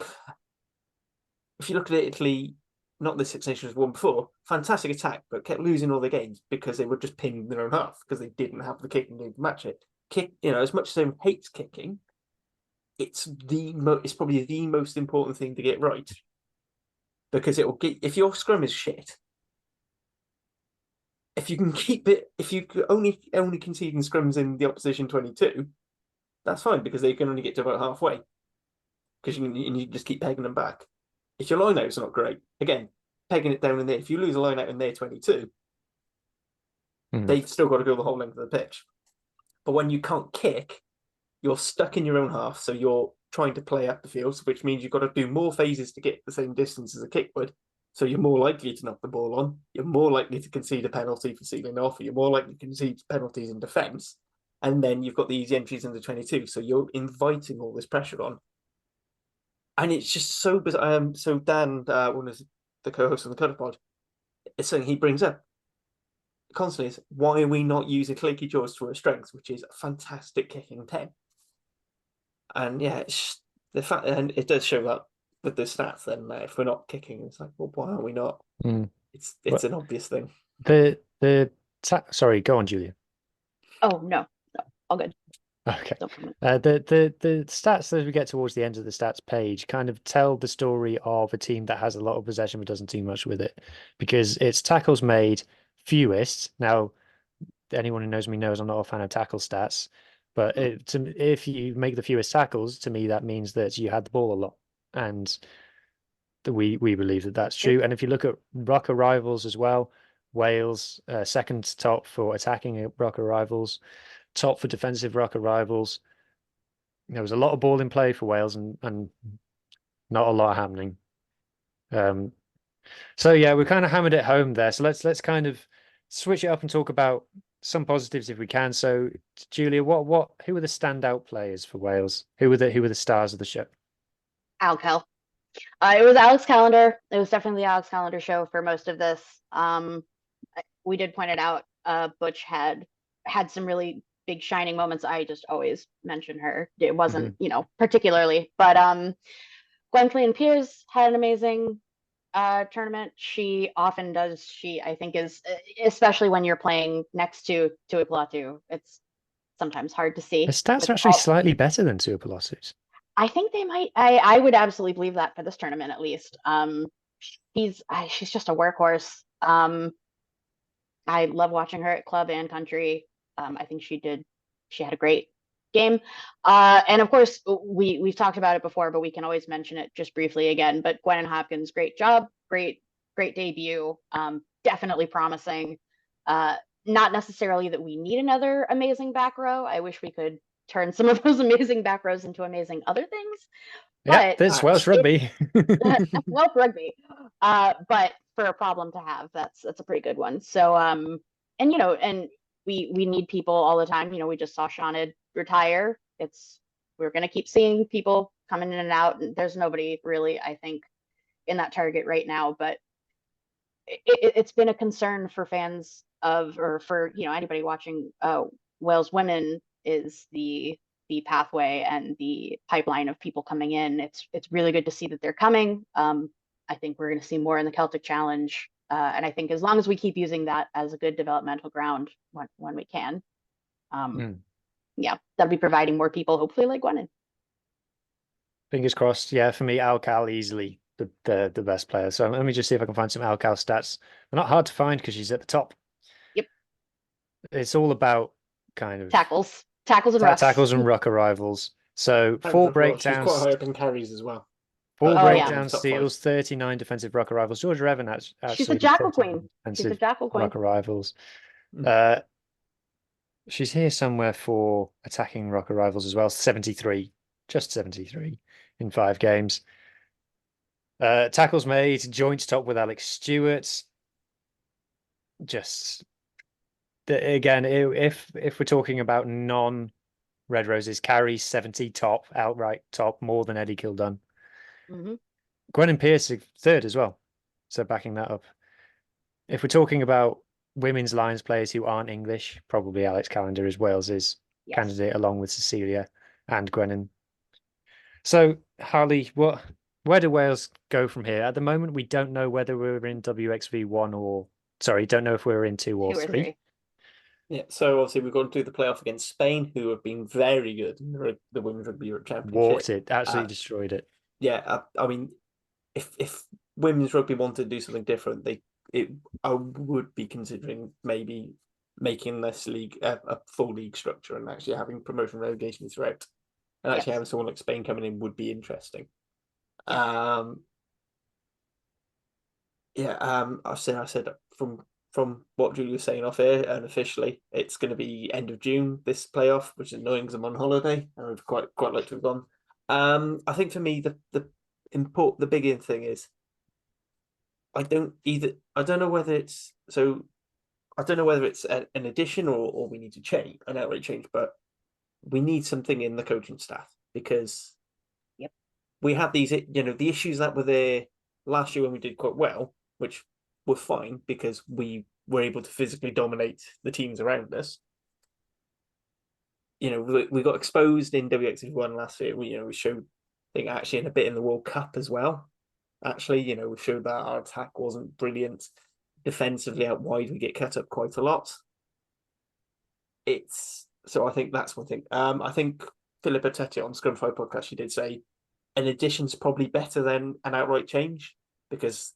If you look at Italy, not the Six Nations one before, fantastic attack, but kept losing all their games because they were just pinned in their own half because they didn't have the kicking game to match it. As much as everyone hates kicking, it's probably the most important thing to get right, because it will get, if your scrum is shit, if you can keep it, if you only conceding scrums in the opposition 22, that's fine because they can only get to about halfway because you just keep pegging them back. If your line out's not great, again, pegging it down in there, if you lose a line out in there 22, they've still got to go the whole length of the pitch. But when you can't kick, you're stuck in your own half, so you're trying to play up the field, which means you've got to do more phases to get the same distance as a kick would. So you're more likely to knock the ball on. You're more likely to concede a penalty for sealing off. You're more likely to concede penalties in defence. And then you've got these entries in the 22. So you're inviting all this pressure on. And it's just so bizarre. So Dan, one of the co-hosts of the Cutter Pod, it's something he brings up constantly is, why are we not using Blakey George to her strengths, which is a fantastic kicking 10? And yeah, it's the fact, and it does show that with the stats. Then if we're not kicking, it's like, well, why are we not? It's an obvious thing. Sorry, go on, Julia. Oh no, all good. Okay. The stats as we get towards the end of the stats page kind of tell the story of a team that has a lot of possession but doesn't do much with it, because it's tackles made fewest. Now, anyone who knows me knows I'm not a fan of tackle stats, but if you make the fewest tackles, to me that means that you had the ball a lot, and we believe that that's true. And if you look at ruck arrivals as well, Wales second top for attacking ruck arrivals, top for defensive ruck arrivals. There was a lot of ball in play for Wales and not a lot happening. So yeah, we kind of hammered it home there. So let's kind of switch it up and talk about some positives if we can. So Julia, who were the standout players for Wales? Who were the stars of the show? Alcal. It was Alex Callender. It was definitely the Alex Callender show for most of this. We did point it out. Butch had some really big shining moments. I just always mention her. It wasn't, particularly, but Gwen Clean Pierce had an amazing tournament. She often does. She, I think, is especially when you're playing next to Tuipulatu, it's sometimes hard to Her see. stats With are actually slightly better than Tuipulatu's. I think they might. I would absolutely believe that for this tournament at least. She's just a workhorse. I love watching her at club and country. I think she had a great game. And of course, we've talked about it before, but we can always mention it just briefly again. But Gwennon Hopkins, great job, great debut. Definitely promising. Not necessarily that we need another amazing back row. I wish we could turn some of those amazing back rows into amazing other things. Yeah, But this Welsh rugby. Welsh rugby. But for a problem to have, that's a pretty good one. So and and we need people all the time. We just saw Shauna retire. We're gonna keep seeing people coming in and out. And there's nobody really, I think, in that target right now. But it's been a concern for fans or for anybody watching Wales women is the pathway and the pipeline of people coming in. It's really good to see that they're coming. I think we're going to see more in the Celtic Challenge, and I think as long as we keep using that as a good developmental ground when we can, yeah, that'll be providing more people, hopefully, like Gwennon. Fingers crossed. Yeah, for me, Alcal easily the best player. So let me just see if I can find some Alcal stats. They're not hard to find because she's at the top. Yep. It's all about kind of tackles and rucks. Tackles and ruck arrivals. So four breakdowns. She's quite high up in carries as well. Four breakdown yeah. steals, 39 defensive ruck arrivals. Georgia Evan, she's a jackal queen. She's a jackal queen. Ruck arrivals. She's here somewhere for attacking ruck arrivals as well. 73, just 73 in 5 games. Tackles made, joint top with Alex Stewart. Just again, if we're talking about non-Red Roses, carry 70 top, outright top, more than Eddie Kildun. Mm-hmm. Gwennon Pierce third as well, so backing that up. If we're talking about women's Lions players who aren't English, probably Alex Callender is Wales's candidate along with Cecilia and Gwennon. So Harley, where do Wales go from here? At the moment, we don't know whether we're in WXV1 don't know if we're in 2 or 3. Yeah, so obviously we've gone through the playoff against Spain, who have been very good in the Women's Rugby Europe Championship. Walked it, absolutely destroyed it. Yeah, I mean, if women's rugby wanted to do something different, I would be considering maybe making this league a full league structure and actually having promotion relegation throughout, and actually having someone like Spain coming in would be interesting. I said from what Julia was saying off air, and officially it's going to be end of June this playoff, which is annoying because I'm on holiday and I'd quite like to have gone. I think for me the bigger thing is I don't know whether it's an addition or we need to change an outright change, but we need something in the coaching staff because we have these the issues that were there last year when we did quite well, which were fine because we were able to physically dominate the teams around us. We got exposed in WXV1 last year. We showed, I think, actually in a bit in the World Cup as well. Actually, we showed that our attack wasn't brilliant. Defensively out wide, we get cut up quite a lot. So I think that's one thing. I think Philippa Tetti on Scrum 5 podcast, she did say an addition's probably better than an outright change because.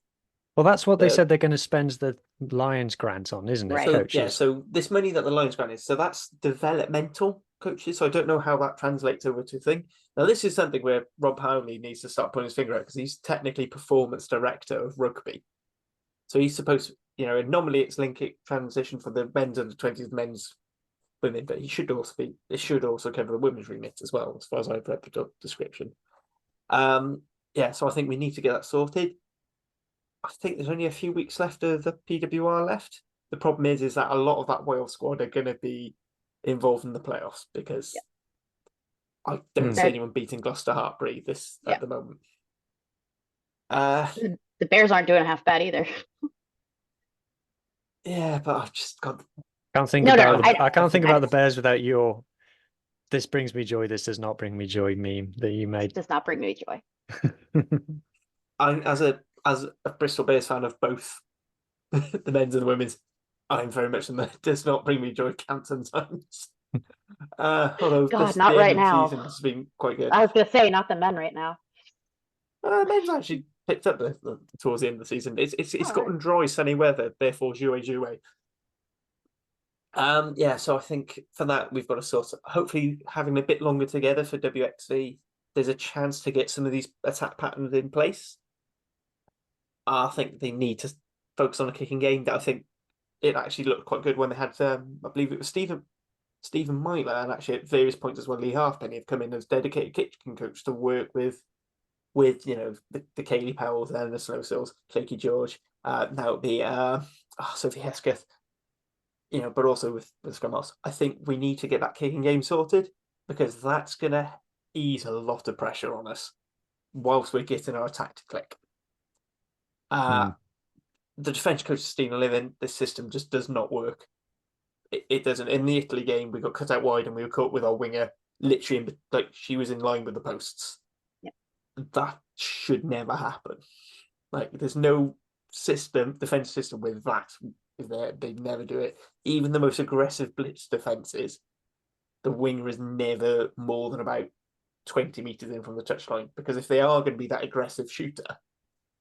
Well, that's what they said they're going to spend the Lions grant on, isn't it? Right. Coaches. So this money that the Lions grant is, so that's developmental coaches. So I don't know how that translates over to thing. Now, this is something where Rob Howley needs to start putting his finger out because he's technically performance director of rugby. So he's supposed to, and normally it's linking transition for the men's under 20s, men's women, but it should also cover the women's remit as well, as far as I've read the job description. So I think we need to get that sorted. I think there's only a few weeks left of the PWR left. The problem is that a lot of that Wales squad are going to be involved in the playoffs because I don't see anyone beating Gloucester Hartbury at the moment. The Bears aren't doing half bad either. Yeah, but I've just got. I can't think about the Bears without your. This brings me joy. This does not bring me joy. Meme that you made does not bring me joy. as a Bristol Bears fan of both the men's and the women's, I'm very much in that does not bring me joy count sometimes. Although God, the not end right of the now. season has been quite good. I was gonna say, not the men right now. Men's actually picked up towards the end of the season. It's gotten dry, sunny weather, therefore jouet. Yeah, so I think for that we've got to sort of hopefully having a bit longer together for WXV. There's a chance to get some of these attack patterns in place. I think they need to focus on a kicking game. I think it actually looked quite good when they had, I believe it was Stephen Myler, and actually at various points as well, Lee Halfpenny have come in as dedicated kicking coach to work with the Kaylee Powells and the Slow Sills, Claky George. Now it'd be Sophie Hesketh, but also with Scrum House. I think we need to get that kicking game sorted because that's going to ease a lot of pressure on us whilst we're getting our attack to click. The defence coach Stina Livin, this system just does not work. It doesn't. In the Italy game, we got cut out wide and we were caught with our winger literally like she was in line with the posts. Yep. That should never happen. Like there's no defence system with that. They never do it. Even the most aggressive blitz defences, the winger is never more than about 20 metres in from the touchline, because if they are going to be that aggressive shooter,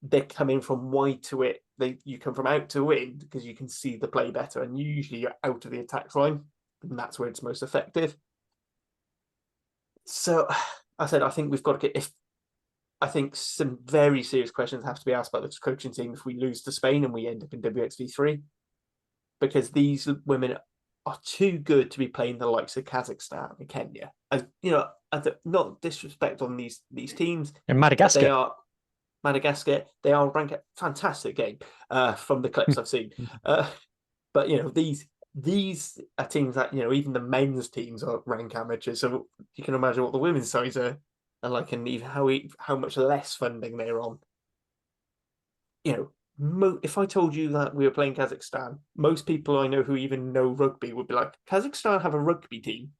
they're coming from wide to it. You come from out to in because you can see the play better, and usually you're out of the attack line, and that's where it's most effective. So, I think we've got to get. I think some very serious questions have to be asked by the coaching team if we lose to Spain and we end up in WXV3, because these women are too good to be playing the likes of Kazakhstan and Kenya. As not disrespect on these teams, and Madagascar. They are. Madagascar, they are ranked a fantastic game from the clips I've seen. But these are teams that even the men's teams are rank amateurs. So you can imagine what the women's sides are like, and even how much less funding they're on. If I told you that we were playing Kazakhstan, most people I know who even know rugby would be like, Kazakhstan have a rugby team.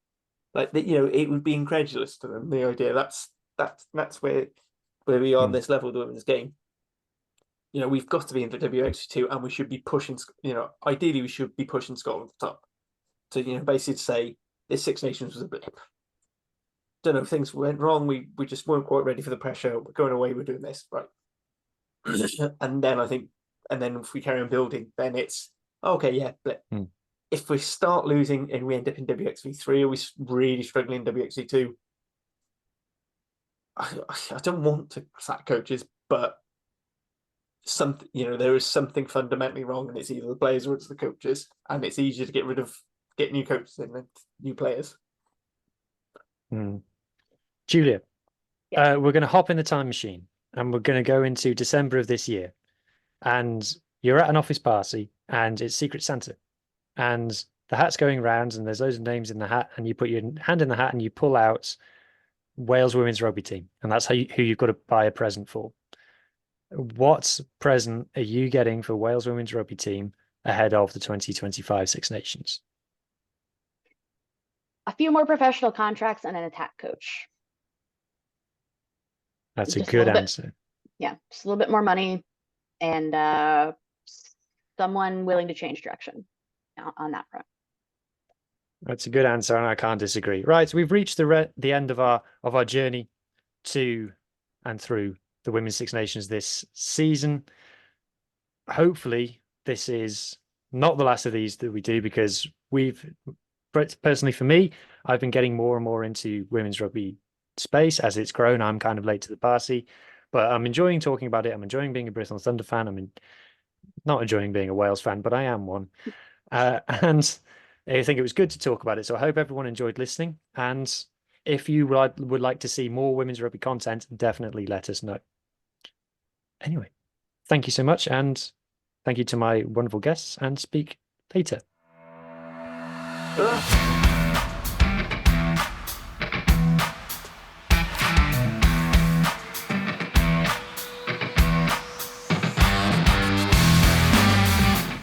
Like it would be incredulous to them. The idea that's where we are on this level of the women's game. We've got to be in for WX2, and we should be pushing. Ideally, we should be pushing Scotland to the top. So basically to say this Six Nations was a blip. Don't know if things went wrong. We just weren't quite ready for the pressure. We're going away. We're doing this right. And then if we carry on building, then it's okay. Yeah, blip. If we start losing and we end up in WXV3, or we really struggling in WXV2. I don't want to sack coaches, but there is something fundamentally wrong, and it's either the players or it's the coaches, and it's easier to get new coaches in than new players. Julia, Yeah. we're going to hop in the time machine, and we're going to go into December of this year, and you're at an office party, and it's Secret Santa, and the hat's going round, and there's loads of names in the hat, and you put your hand in the hat and you pull out Wales women's rugby team, and that's who you've got to buy a present for. What present are you getting for Wales women's rugby team ahead of the 2025 Six Nations? A few more professional contracts and an attack coach. That's a Just a good little answer. Yeah, just a little bit more money, and someone willing to change direction on that front. That's a good answer, and I can't disagree. Right, we've reached the end of our journey to and through the Women's Six Nations this season. Hopefully, this is not the last of these that we do, because personally for me, I've been getting more and more into women's rugby space as it's grown. I'm kind of late to the party, but I'm enjoying talking about it. I'm enjoying being a Bristol Thunder fan. I'm not enjoying being a Wales fan, but I am one. And I think it was good to talk about it. So I hope everyone enjoyed listening. And if you would like to see more women's rugby content, definitely let us know. Anyway, thank you so much. And thank you to my wonderful guests, and speak later.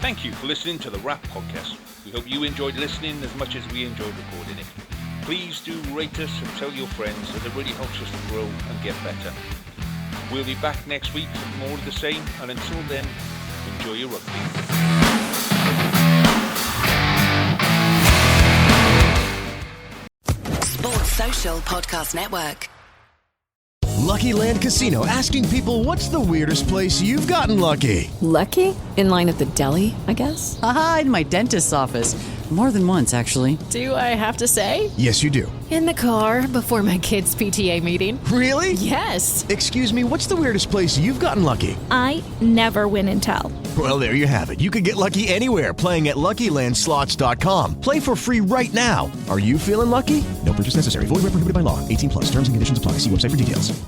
Thank you for listening to the Wrap Podcast. We hope you enjoyed listening as much as we enjoyed recording it. Please do rate us and tell your friends, as it really helps us to grow and get better. We'll be back next week with more of the same, and until then, enjoy your rugby. Sports Social Podcast Network. Lucky Land Casino, asking people, what's the weirdest place you've gotten lucky? Lucky? In line at the deli, I guess? Aha, in my dentist's office. More than once, actually. Do I have to say? Yes, you do. In the car before my kids' PTA meeting. Really? Yes. Excuse me, what's the weirdest place you've gotten lucky? I never win and tell. Well, there you have it. You can get lucky anywhere, playing at LuckyLandSlots.com. Play for free right now. Are you feeling lucky? No purchase necessary. Void where prohibited by law. 18+. Terms and conditions apply. See website for details.